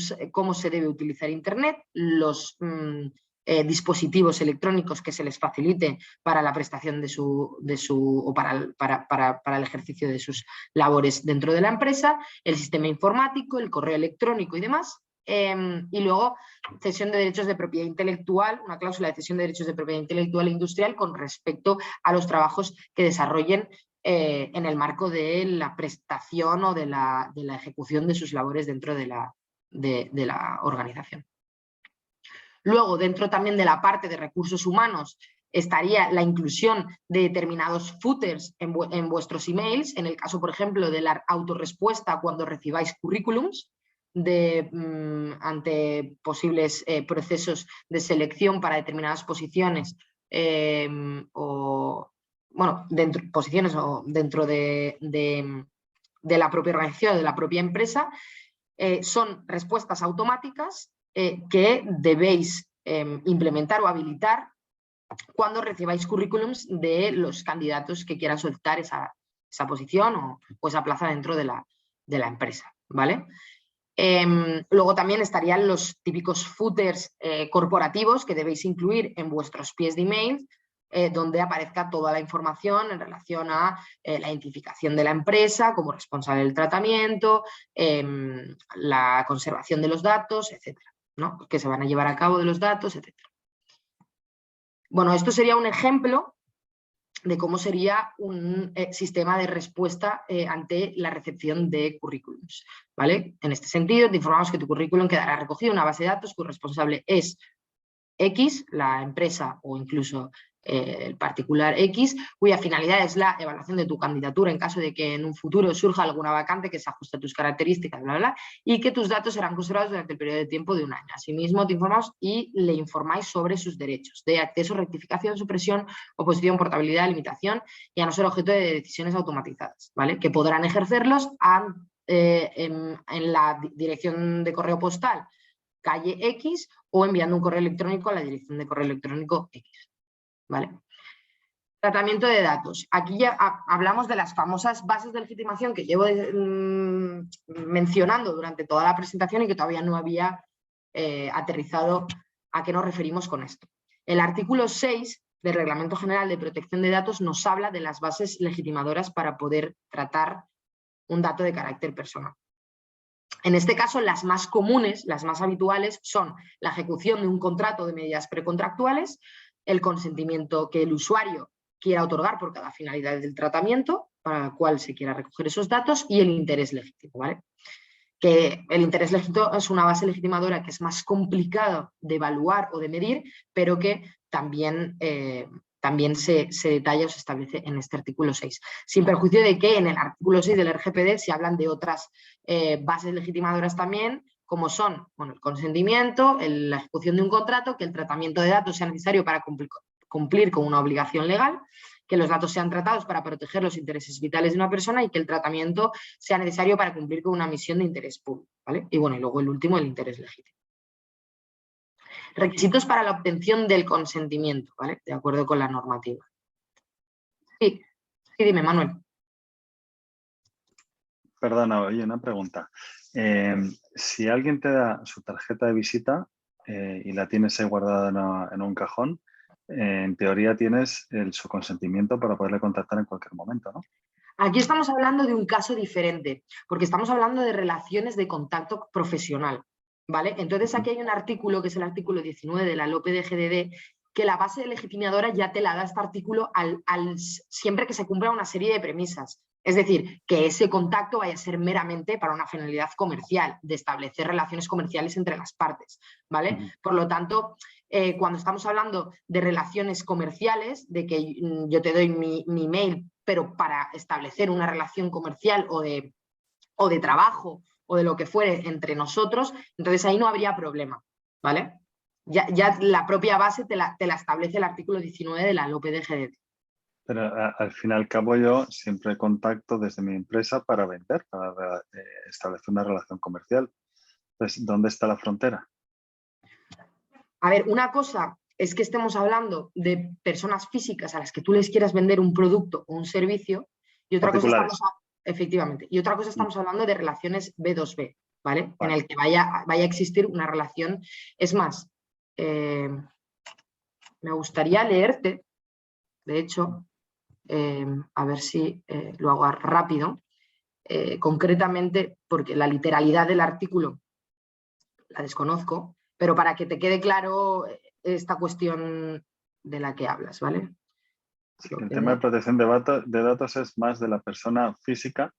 se debe utilizar Internet, los dispositivos electrónicos que se les facilite para la prestación o para el ejercicio de sus labores dentro de la empresa, el sistema informático, el correo electrónico y demás. Y luego cesión de derechos de propiedad intelectual, una cláusula de cesión de derechos de propiedad intelectual e industrial con respecto a los trabajos que desarrollen en el marco de la prestación o de la ejecución de sus labores dentro de la organización. Luego, dentro también de la parte de recursos humanos, estaría la inclusión de determinados footers en vuestros emails, en el caso, por ejemplo, de la autorrespuesta cuando recibáis currículums, ante posibles procesos de selección para determinadas posiciones posiciones o dentro de la propia organización, de la propia empresa, son respuestas automáticas que debéis implementar o habilitar cuando recibáis currículums de los candidatos que quieran solicitar esa posición o esa plaza dentro de la empresa, ¿vale? Luego también estarían los típicos footers corporativos que debéis incluir en vuestros pies de email, donde aparezca toda la información en relación a la identificación de la empresa como responsable del tratamiento, la conservación de los datos, etcétera, ¿no? Que se van a llevar a cabo de los datos, etcétera. Bueno, esto sería un ejemplo de cómo sería un sistema de respuesta ante la recepción de currículums, ¿vale? En este sentido, te informamos que tu currículum quedará recogido en una base de datos cuyo responsable es X, la empresa o incluso el particular X, cuya finalidad es la evaluación de tu candidatura en caso de que en un futuro surja alguna vacante que se ajuste a tus características, bla, bla, bla, y que tus datos serán conservados durante el periodo de tiempo de un año. Asimismo, te informamos y le informáis sobre sus derechos de acceso, rectificación, supresión, oposición, portabilidad, limitación y a no ser objeto de decisiones automatizadas, ¿vale? Que podrán ejercerlos en la dirección de correo postal calle X o enviando un correo electrónico a la dirección de correo electrónico X. ¿Vale? Tratamiento de datos. Aquí ya hablamos de las famosas bases de legitimación que llevo mencionando durante toda la presentación y que todavía no había aterrizado a qué nos referimos con esto. El artículo 6 del Reglamento General de Protección de Datos nos habla de las bases legitimadoras para poder tratar un dato de carácter personal. En este caso, las más comunes, las más habituales, son la ejecución de un contrato de medidas precontractuales, el consentimiento que el usuario quiera otorgar por cada finalidad del tratamiento para la cual se quiera recoger esos datos y el interés legítimo, ¿vale? Que el interés legítimo es una base legitimadora que es más complicado de evaluar o de medir, pero que también se detalla o se establece en este artículo 6. Sin perjuicio de que en el artículo 6 del RGPD se hablan de otras bases legitimadoras también, como son el consentimiento, la ejecución de un contrato, que el tratamiento de datos sea necesario para cumplir con una obligación legal, que los datos sean tratados para proteger los intereses vitales de una persona y que el tratamiento sea necesario para cumplir con una misión de interés público, ¿vale? Y bueno, y luego el último, el interés legítimo. Requisitos para la obtención del consentimiento, ¿vale? De acuerdo con la normativa. Sí, dime, Manuel. Perdona, oye, una pregunta. Si alguien te da su tarjeta de visita y la tienes ahí guardada en un cajón, en teoría tienes su consentimiento para poderle contactar en cualquier momento, ¿no? Aquí estamos hablando de un caso diferente, porque estamos hablando de relaciones de contacto profesional, ¿vale? Entonces aquí hay un artículo, que es el artículo 19 de la LOPE de GDD, que la base legitimadora ya te la da este artículo siempre que se cumpla una serie de premisas. Es decir, que ese contacto vaya a ser meramente para una finalidad comercial, de establecer relaciones comerciales entre las partes, ¿vale? Por lo tanto, cuando estamos hablando de relaciones comerciales, de que yo te doy mi email, pero para establecer una relación comercial o de trabajo o de lo que fuere entre nosotros, entonces ahí no habría problema, ¿vale? Ya la propia base te la establece el artículo 19 de la LOPE de GDD. Pero al fin y al cabo yo siempre contacto desde mi empresa para vender, para establecer una relación comercial. Entonces, ¿dónde está la frontera? A ver, una cosa es que estemos hablando de personas físicas a las que tú les quieras vender un producto o un servicio, y otra cosa efectivamente, y otra cosa estamos hablando de relaciones B2B, ¿vale? En el que vaya a existir una relación. Es más, me gustaría leerte, de hecho, a ver si lo hago rápido, concretamente, porque la literalidad del artículo la desconozco, pero para que te quede claro esta cuestión de la que hablas, ¿vale? El tema de protección de datos es más de la persona física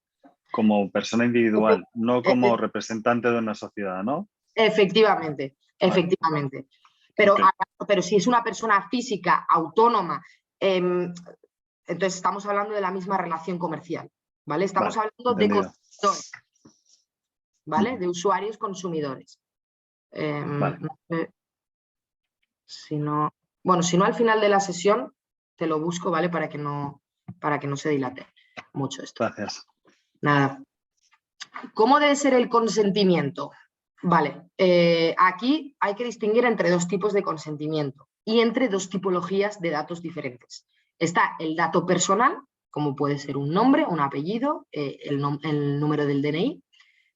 como persona individual, no como representante de una sociedad, ¿no? Efectivamente, efectivamente. Pero, Okay. pero si es una persona física autónoma, entonces estamos hablando de la misma relación comercial, ¿vale? Estamos hablando entendido. de consumidores, ¿vale? De usuarios consumidores. Si no, bueno, si no al final de la sesión te lo busco, ¿vale? Para que no se dilate mucho esto. Gracias. Nada. ¿Cómo debe ser el consentimiento? Vale, aquí hay que distinguir entre dos tipos de consentimiento y entre dos tipologías de datos diferentes. Está el dato personal, como puede ser un nombre, un apellido, el número del DNI,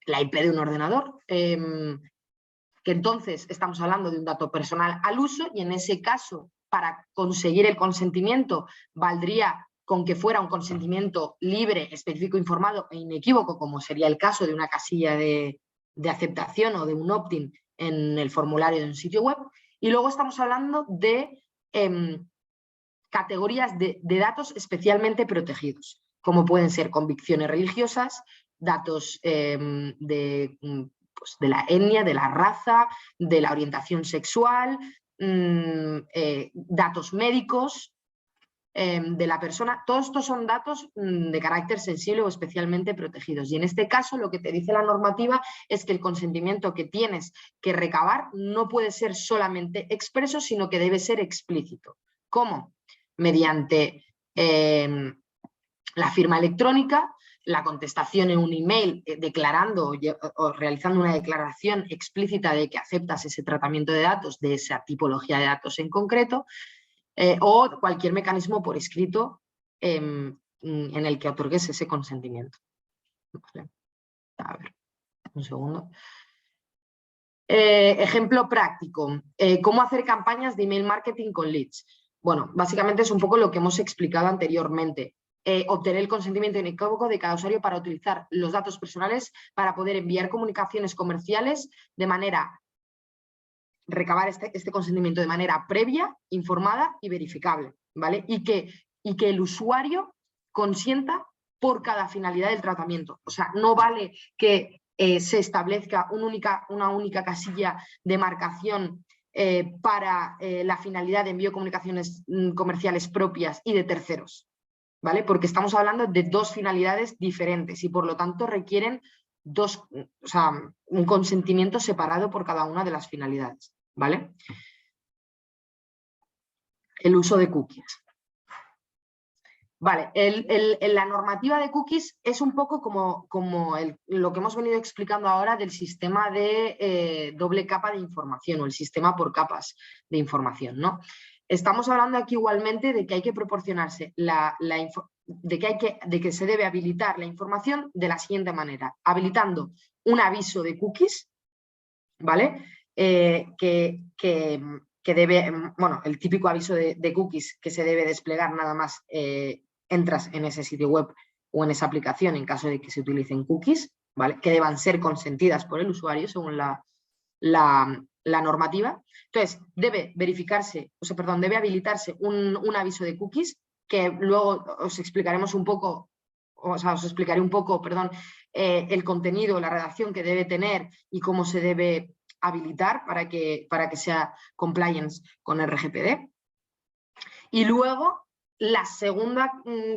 la IP de un ordenador, que entonces estamos hablando de un dato personal al uso, y en ese caso, para conseguir el consentimiento, valdría con que fuera un consentimiento libre, específico, informado e inequívoco, como sería el caso de una casilla de aceptación o de un opt-in en el formulario de un sitio web. Y luego estamos hablando de categorías de datos especialmente protegidos, como pueden ser convicciones religiosas, datos de la etnia, de la raza, de la orientación sexual, datos médicos de la persona. Todos estos son datos de carácter sensible o especialmente protegidos. Y en este caso lo que te dice la normativa es que el consentimiento que tienes que recabar no puede ser solamente expreso, sino que debe ser explícito. ¿Cómo? Mediante la firma electrónica, la contestación en un email declarando o realizando una declaración explícita de que aceptas ese tratamiento de datos, de esa tipología de datos en concreto, o cualquier mecanismo por escrito en el que otorgues ese consentimiento. Vale. A ver, un segundo. Ejemplo práctico. ¿Cómo hacer campañas de email marketing con leads? Bueno, básicamente es un poco lo que hemos explicado anteriormente. Obtener el consentimiento inequívoco de cada usuario para utilizar los datos personales para poder enviar comunicaciones comerciales de manera, recabar este consentimiento de manera previa, informada y verificable, ¿vale? Y que el usuario consienta por cada finalidad del tratamiento. O sea, no vale que se establezca una única casilla de marcación para la finalidad de envío de comunicaciones comerciales propias y de terceros, ¿vale? Porque estamos hablando de dos finalidades diferentes y por lo tanto requieren un consentimiento separado por cada una de las finalidades, ¿vale? El uso de cookies. Vale, la normativa de cookies es un poco como lo que hemos venido explicando ahora del sistema de doble capa de información o el sistema por capas de información, ¿no? Estamos hablando aquí igualmente de que hay que proporcionarse de que se debe habilitar la información de la siguiente manera, habilitando un aviso de cookies, ¿vale? Que que debe, bueno, el típico aviso de cookies que se debe desplegar nada más entras en ese sitio web o en esa aplicación en caso de que se utilicen cookies, ¿vale? Que deban ser consentidas por el usuario según la normativa. Entonces, debe habilitarse un aviso de cookies, que luego os explicaremos un poco, os explicaré un poco, el contenido, la redacción que debe tener y cómo se debe habilitar para que sea compliance con el RGPD. Y luego la segunda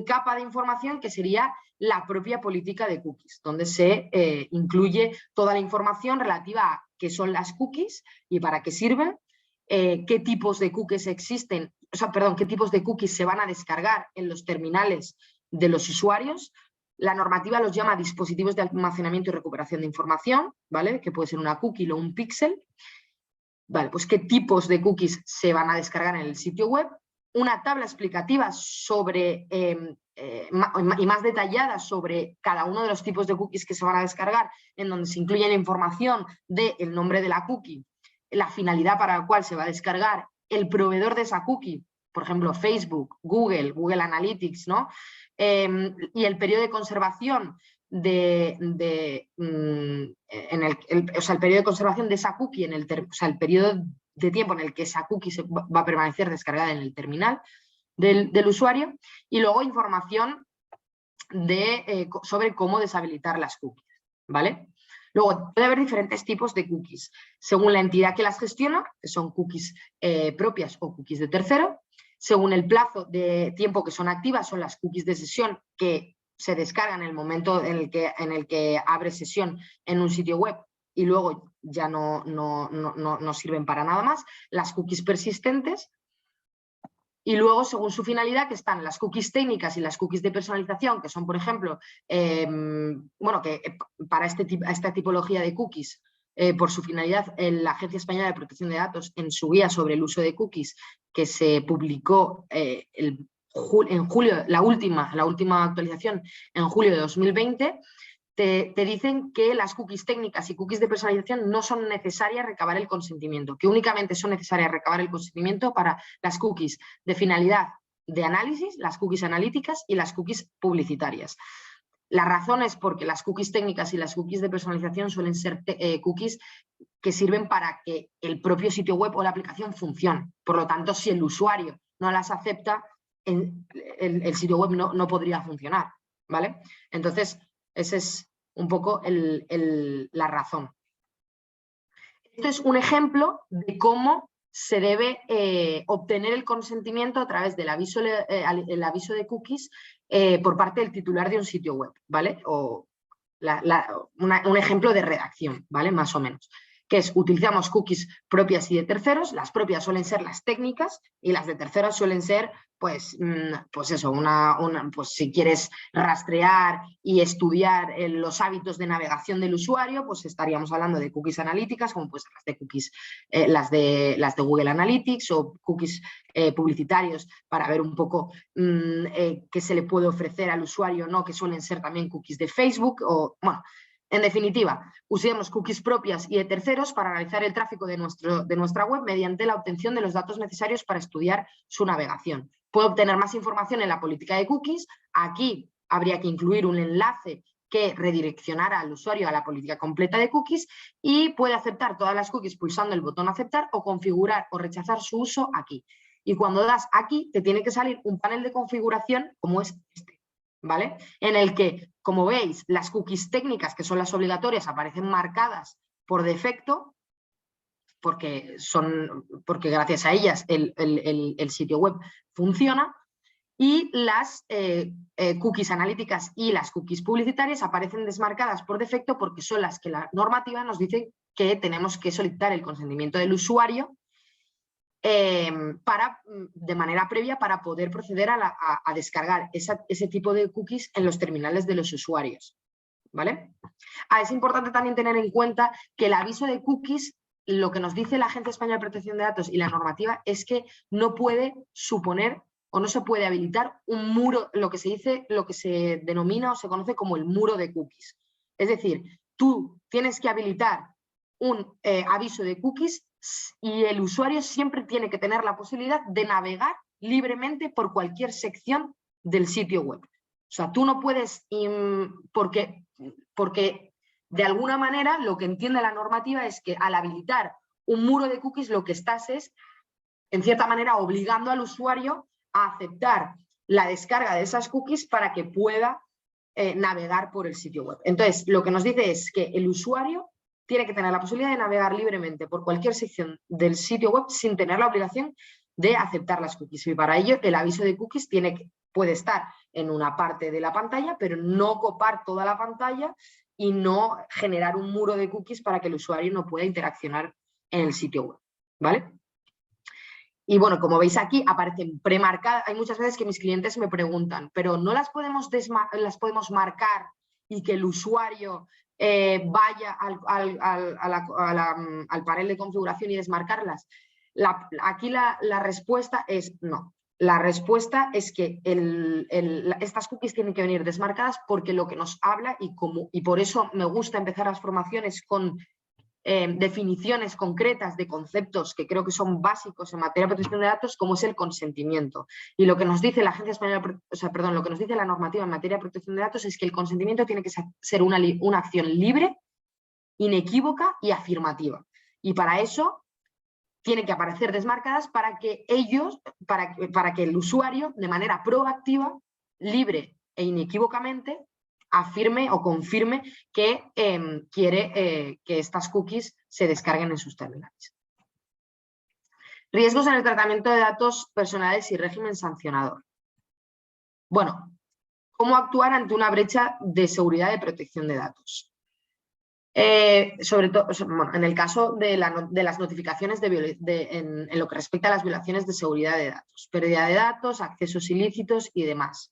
capa de información, que sería la propia política de cookies, donde se incluye toda la información relativa a qué son las cookies y para qué sirven, qué tipos de cookies existen, qué tipos de cookies se van a descargar en los terminales de los usuarios. La normativa los llama dispositivos de almacenamiento y recuperación de información, ¿vale? Que puede ser una cookie o un píxel. Vale, pues qué tipos de cookies se van a descargar en el sitio web. Una tabla explicativa sobre, y más detallada sobre cada uno de los tipos de cookies que se van a descargar, en donde se incluye la información del nombre de la cookie, la finalidad para la cual se va a descargar, el proveedor de esa cookie, por ejemplo, Facebook, Google Analytics, ¿no? Y el periodo de conservación el periodo de conservación de esa cookie, el periodo de tiempo en el que esa cookie va a permanecer descargada en el terminal del usuario, y luego información sobre cómo deshabilitar las cookies, ¿vale? Luego puede haber diferentes tipos de cookies según la entidad que las gestiona, que son cookies propias o cookies de tercero. Según el plazo de tiempo que son activas, son las cookies de sesión, que se descargan en el momento en el que abre sesión en un sitio web y luego ya no sirven para nada más. Las cookies persistentes. Y luego, según su finalidad, que están las cookies técnicas y las cookies de personalización, que son, por ejemplo, que para esta tipología de cookies, por su finalidad, la Agencia Española de Protección de Datos, en su guía sobre el uso de cookies, que se publicó en julio, la última actualización en julio de 2020, te dicen que las cookies técnicas y cookies de personalización no son necesarias recabar el consentimiento, que únicamente son necesarias recabar el consentimiento para las cookies de finalidad de análisis, las cookies analíticas y las cookies publicitarias. La razón es porque las cookies técnicas y las cookies de personalización suelen ser cookies que sirven para que el propio sitio web o la aplicación funcione. Por lo tanto, si el usuario no las acepta, el sitio web no podría funcionar, ¿vale? Entonces, esa es un poco la razón. Esto es un ejemplo de cómo se debe obtener el consentimiento a través del aviso de cookies por parte del titular de un sitio web, ¿vale? O un ejemplo de redacción, ¿vale? Más o menos. Que es, utilizamos cookies propias y de terceros. Las propias suelen ser las técnicas y las de terceros suelen ser, pues eso, pues si quieres rastrear y estudiar los hábitos de navegación del usuario, pues estaríamos hablando de cookies analíticas, como pues las de cookies, las de Google Analytics, o cookies publicitarios para ver un poco qué se le puede ofrecer al usuario, ¿no? Que suelen ser también cookies de Facebook, o bueno. En definitiva, usemos cookies propias y de terceros para analizar el tráfico de nuestra web mediante la obtención de los datos necesarios para estudiar su navegación. Puede obtener más información en la política de cookies. Aquí habría que incluir un enlace que redireccionara al usuario a la política completa de cookies, y puede aceptar todas las cookies pulsando el botón aceptar, o configurar o rechazar su uso aquí. Y cuando das aquí, te tiene que salir un panel de configuración como es este, ¿vale? En el que, como veis, las cookies técnicas, que son las obligatorias, aparecen marcadas por defecto, porque gracias a ellas el sitio web funciona, y las cookies analíticas y las cookies publicitarias aparecen desmarcadas por defecto, porque son las que la normativa nos dice que tenemos que solicitar el consentimiento del usuario de manera previa, para poder proceder a descargar ese tipo de cookies en los terminales de los usuarios, ¿vale? Es importante también tener en cuenta que el aviso de cookies, lo que nos dice la Agencia Española de Protección de Datos y la normativa, es que no puede suponer o no se puede habilitar un muro, lo que se denomina o se conoce como el muro de cookies. Es decir, tú tienes que habilitar un aviso de cookies y el usuario siempre tiene que tener la posibilidad de navegar libremente por cualquier sección del sitio web. O sea, tú no puedes, porque de alguna manera lo que entiende la normativa es que al habilitar un muro de cookies lo que estás es, en cierta manera, obligando al usuario a aceptar la descarga de esas cookies para que pueda navegar por el sitio web. Entonces, lo que nos dice es que el usuario tiene que tener la posibilidad de navegar libremente por cualquier sección del sitio web sin tener la obligación de aceptar las cookies. Y para ello, el aviso de cookies puede estar en una parte de la pantalla, pero no copar toda la pantalla y no generar un muro de cookies para que el usuario no pueda interaccionar en el sitio web, ¿vale? Y bueno, como veis aquí, aparecen premarcadas. Hay muchas veces que mis clientes me preguntan, pero ¿no las podemos marcar y que el usuario vaya al panel de configuración y desmarcarlas? Aquí la respuesta es no. La respuesta es que estas cookies tienen que venir desmarcadas porque lo que nos habla, y por eso me gusta empezar las formaciones con definiciones concretas de conceptos que creo que son básicos en materia de protección de datos, como es el consentimiento. Y lo que nos dice la Agencia Española, lo que nos dice la normativa en materia de protección de datos es que el consentimiento tiene que ser una acción libre, inequívoca y afirmativa. Y para eso tiene que aparecer desmarcadas para que el usuario, de manera proactiva, libre e inequívocamente, afirme o confirme que quiere que estas cookies se descarguen en sus terminales. Riesgos en el tratamiento de datos personales y régimen sancionador. Bueno, ¿cómo actuar ante una brecha de seguridad de protección de datos? Sobre todo, bueno, en el caso de las notificaciones en lo que respecta a las violaciones de seguridad de datos, pérdida de datos, accesos ilícitos y demás.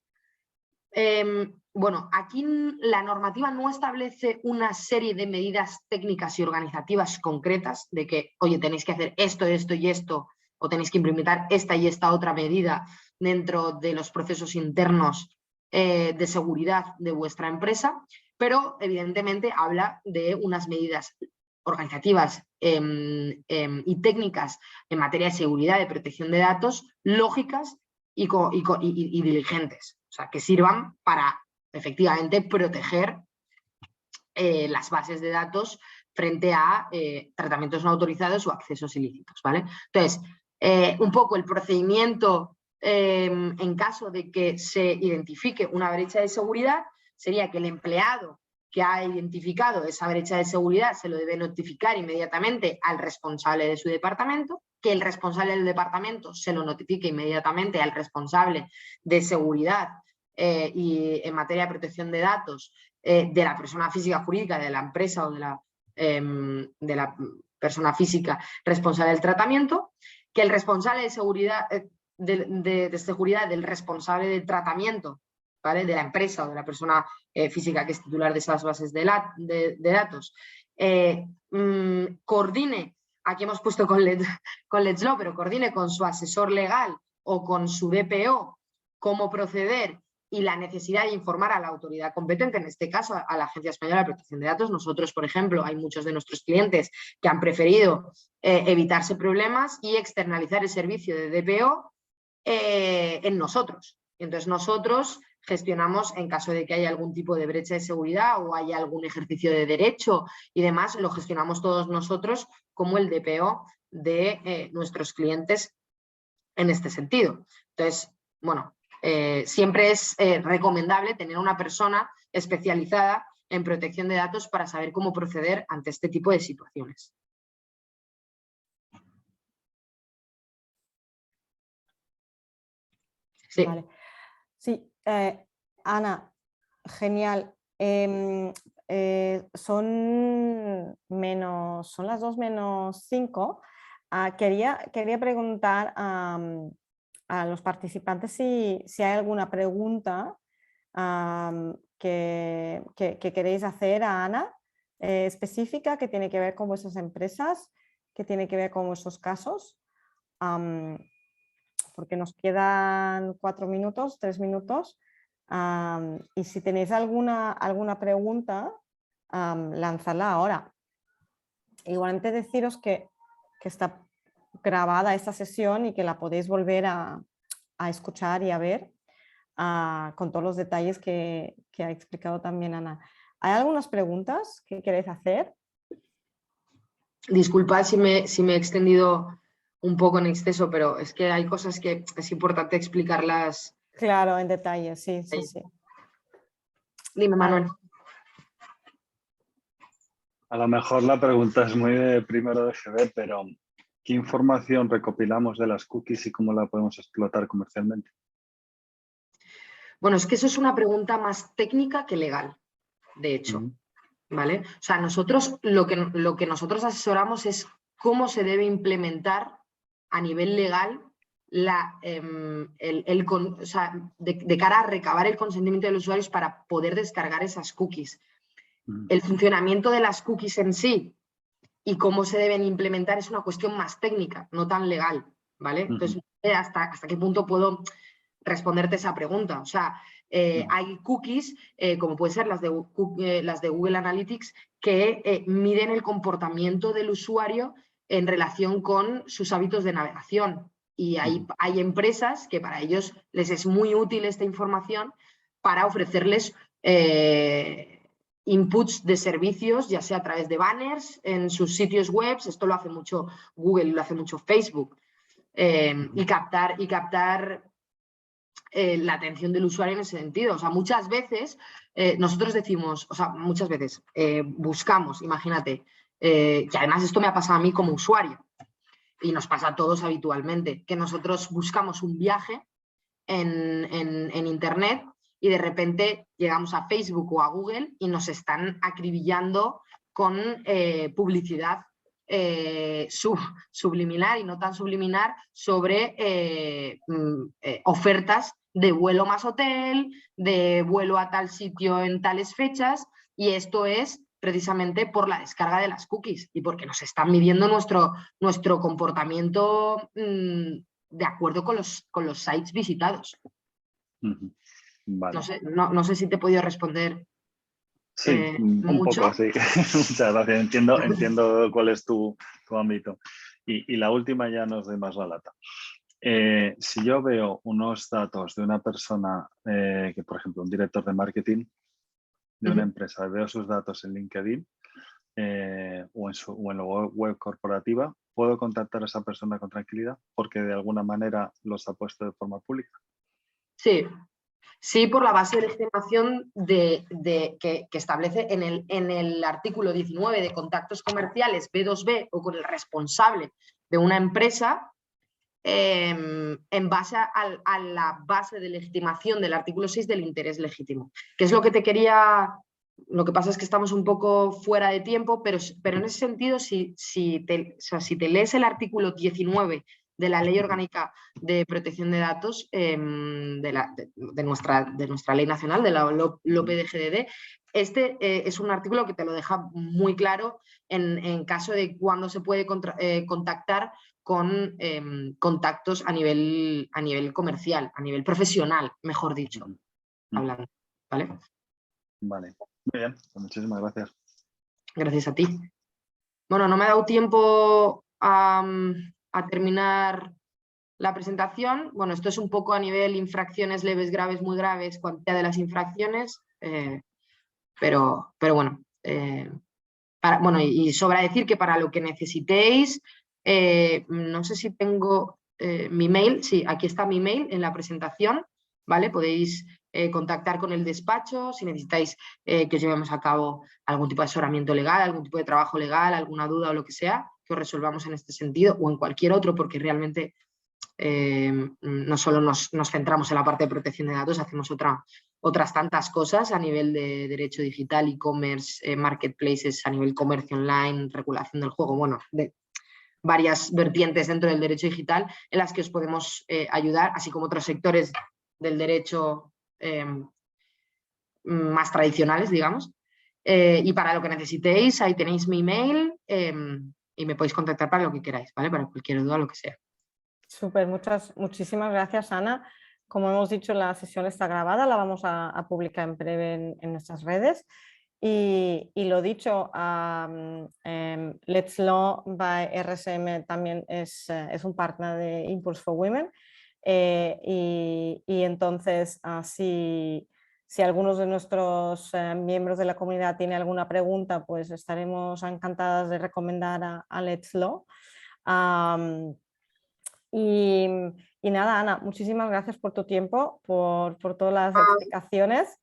Bueno, aquí la normativa no establece una serie de medidas técnicas y organizativas concretas de que, oye, tenéis que hacer esto, esto y esto, o tenéis que implementar esta y esta otra medida dentro de los procesos internos de seguridad de vuestra empresa, pero evidentemente habla de unas medidas organizativas y técnicas en materia de seguridad, de protección de datos, lógicas y diligentes. O sea, que sirvan para efectivamente proteger las bases de datos frente a tratamientos no autorizados o accesos ilícitos, ¿vale? Entonces, un poco el procedimiento en caso de que se identifique una brecha de seguridad sería que el empleado que ha identificado esa brecha de seguridad se lo debe notificar inmediatamente al responsable de su departamento, que el responsable del departamento se lo notifique inmediatamente al responsable de seguridad y en materia de protección de datos de la persona física jurídica, de la empresa o de la persona física responsable del tratamiento, que el responsable de seguridad, de seguridad del responsable del tratamiento, ¿vale?, de la empresa o de la persona física que es titular de esas bases de datos, coordine, aquí hemos puesto con Let's Law, pero coordine con su asesor legal o con su DPO cómo proceder y la necesidad de informar a la autoridad competente, en este caso a la Agencia Española de Protección de Datos. Nosotros, por ejemplo, hay muchos de nuestros clientes que han preferido evitarse problemas y externalizar el servicio de DPO en nosotros. Entonces nosotros gestionamos, en caso de que haya algún tipo de brecha de seguridad o haya algún ejercicio de derecho y demás, lo gestionamos todos nosotros como el DPO de nuestros clientes en este sentido. Entonces, bueno, siempre es recomendable tener una persona especializada en protección de datos para saber cómo proceder ante este tipo de situaciones. Sí. Vale. Sí, Ana, genial. Son las 2:05. Quería preguntar a los participantes si hay alguna pregunta que queréis hacer a Ana específica que tiene que ver con vuestras empresas, que tiene que ver con vuestros casos. Porque nos quedan 4 minutos, 3 minutos. Y si tenéis alguna pregunta, lanzadla ahora. Igualmente deciros que que está grabada esta sesión y que la podéis volver a escuchar y a ver con todos los detalles que ha explicado también Ana. ¿Hay algunas preguntas que queréis hacer? Disculpad si me he extendido un poco en exceso, pero es que hay cosas que es importante explicarlas. Claro, en detalle, sí. Dime, Manuel. A lo mejor la pregunta es muy de primero de GB, pero ¿qué información recopilamos de las cookies y cómo la podemos explotar comercialmente? Bueno, es que eso es una pregunta más técnica que legal, de hecho. ¿Vale? O sea, nosotros lo que nosotros asesoramos es cómo se debe implementar a nivel legal o sea, de cara a recabar el consentimiento de los usuarios para poder descargar esas cookies. El funcionamiento de las cookies en sí y cómo se deben implementar es una cuestión más técnica, no tan legal, ¿vale? Entonces, ¿hasta qué punto puedo responderte esa pregunta? O sea, hay cookies, como pueden ser las de Google Analytics, que miden el comportamiento del usuario en relación con sus hábitos de navegación. Y hay empresas que para ellos les es muy útil esta información para ofrecerles inputs de servicios, ya sea a través de banners en sus sitios web. Esto lo hace mucho Google, lo hace mucho Facebook. Y captar la atención del usuario en ese sentido. O sea, muchas veces nosotros decimos, o sea, muchas veces buscamos, imagínate, que además esto me ha pasado a mí como usuario y nos pasa a todos habitualmente, que nosotros buscamos un viaje en Internet y de repente llegamos a Facebook o a Google y nos están acribillando con publicidad subliminar y no tan subliminar sobre ofertas de vuelo más hotel, de vuelo a tal sitio en tales fechas, y esto es precisamente por la descarga de las cookies y porque nos están midiendo nuestro comportamiento de acuerdo con los sites visitados. Vale. No sé si te he podido responder. Sí, un mucho. poco, sí. Muchas gracias. Entiendo cuál es tu ámbito. Y la última ya nos doy más la lata. Si yo veo unos datos de una persona, que por ejemplo un director de marketing de una empresa, veo sus datos en LinkedIn o en la web corporativa, ¿puedo contactar a esa persona con tranquilidad? Porque de alguna manera los ha puesto de forma pública. Sí, por la base de legitimación que establece en el artículo 19 de contactos comerciales B2B o con el responsable de una empresa, en base a la base de legitimación del artículo 6 del interés legítimo. Que es lo que te quería... Lo que pasa es que estamos un poco fuera de tiempo, pero en ese sentido, si te lees el artículo 19 de la Ley Orgánica de Protección de Datos de nuestra ley nacional, de la LOPDGDD, este es un artículo que te lo deja muy claro en caso de cuándo se puede contactar con contactos a nivel comercial, a nivel profesional, mejor dicho, hablando. ¿Vale? Vale, muy bien, pues muchísimas gracias. Gracias a ti. Bueno, no me ha dado tiempo a terminar la presentación. Bueno, esto es un poco a nivel infracciones leves, graves, muy graves, cuantía de las infracciones, pero bueno. Bueno, y sobra decir que para lo que necesitéis, no sé si tengo mi mail, sí, aquí está mi mail en la presentación, ¿vale? Podéis contactar con el despacho si necesitáis que os llevemos a cabo algún tipo de asesoramiento legal, algún tipo de trabajo legal, alguna duda o lo que sea, que os resolvamos en este sentido o en cualquier otro, porque realmente no solo nos centramos en la parte de protección de datos, hacemos otras tantas cosas a nivel de derecho digital, e-commerce, marketplaces, a nivel comercio online, regulación del juego, bueno, de varias vertientes dentro del derecho digital en las que os podemos ayudar, así como otros sectores del derecho más tradicionales, digamos. Y para lo que necesitéis, ahí tenéis mi email y me podéis contactar para lo que queráis, ¿vale? Para cualquier duda, lo que sea. Súper, muchísimas gracias, Ana. Como hemos dicho, la sesión está grabada, la vamos a publicar en breve en nuestras redes. Y lo dicho, Let's Law by RSM también es un partner de Impulse for Women. Y entonces, si algunos de nuestros miembros de la comunidad tiene alguna pregunta, pues estaremos encantadas de recomendar a Let's Law. Y nada, Ana, muchísimas gracias por tu tiempo, por todas las explicaciones.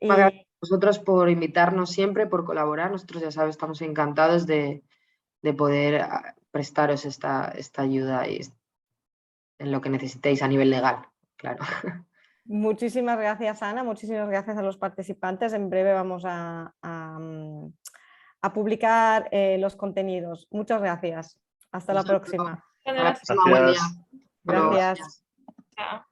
Gracias a vosotros por invitarnos siempre, por colaborar. Nosotros, ya sabes, estamos encantados de poder prestaros esta ayuda y en lo que necesitéis a nivel legal, claro. Muchísimas gracias, Ana. Muchísimas gracias a los participantes. En breve vamos a publicar los contenidos. Muchas gracias. Hasta la próxima. Hasta la próxima, buen día. Gracias. Chao.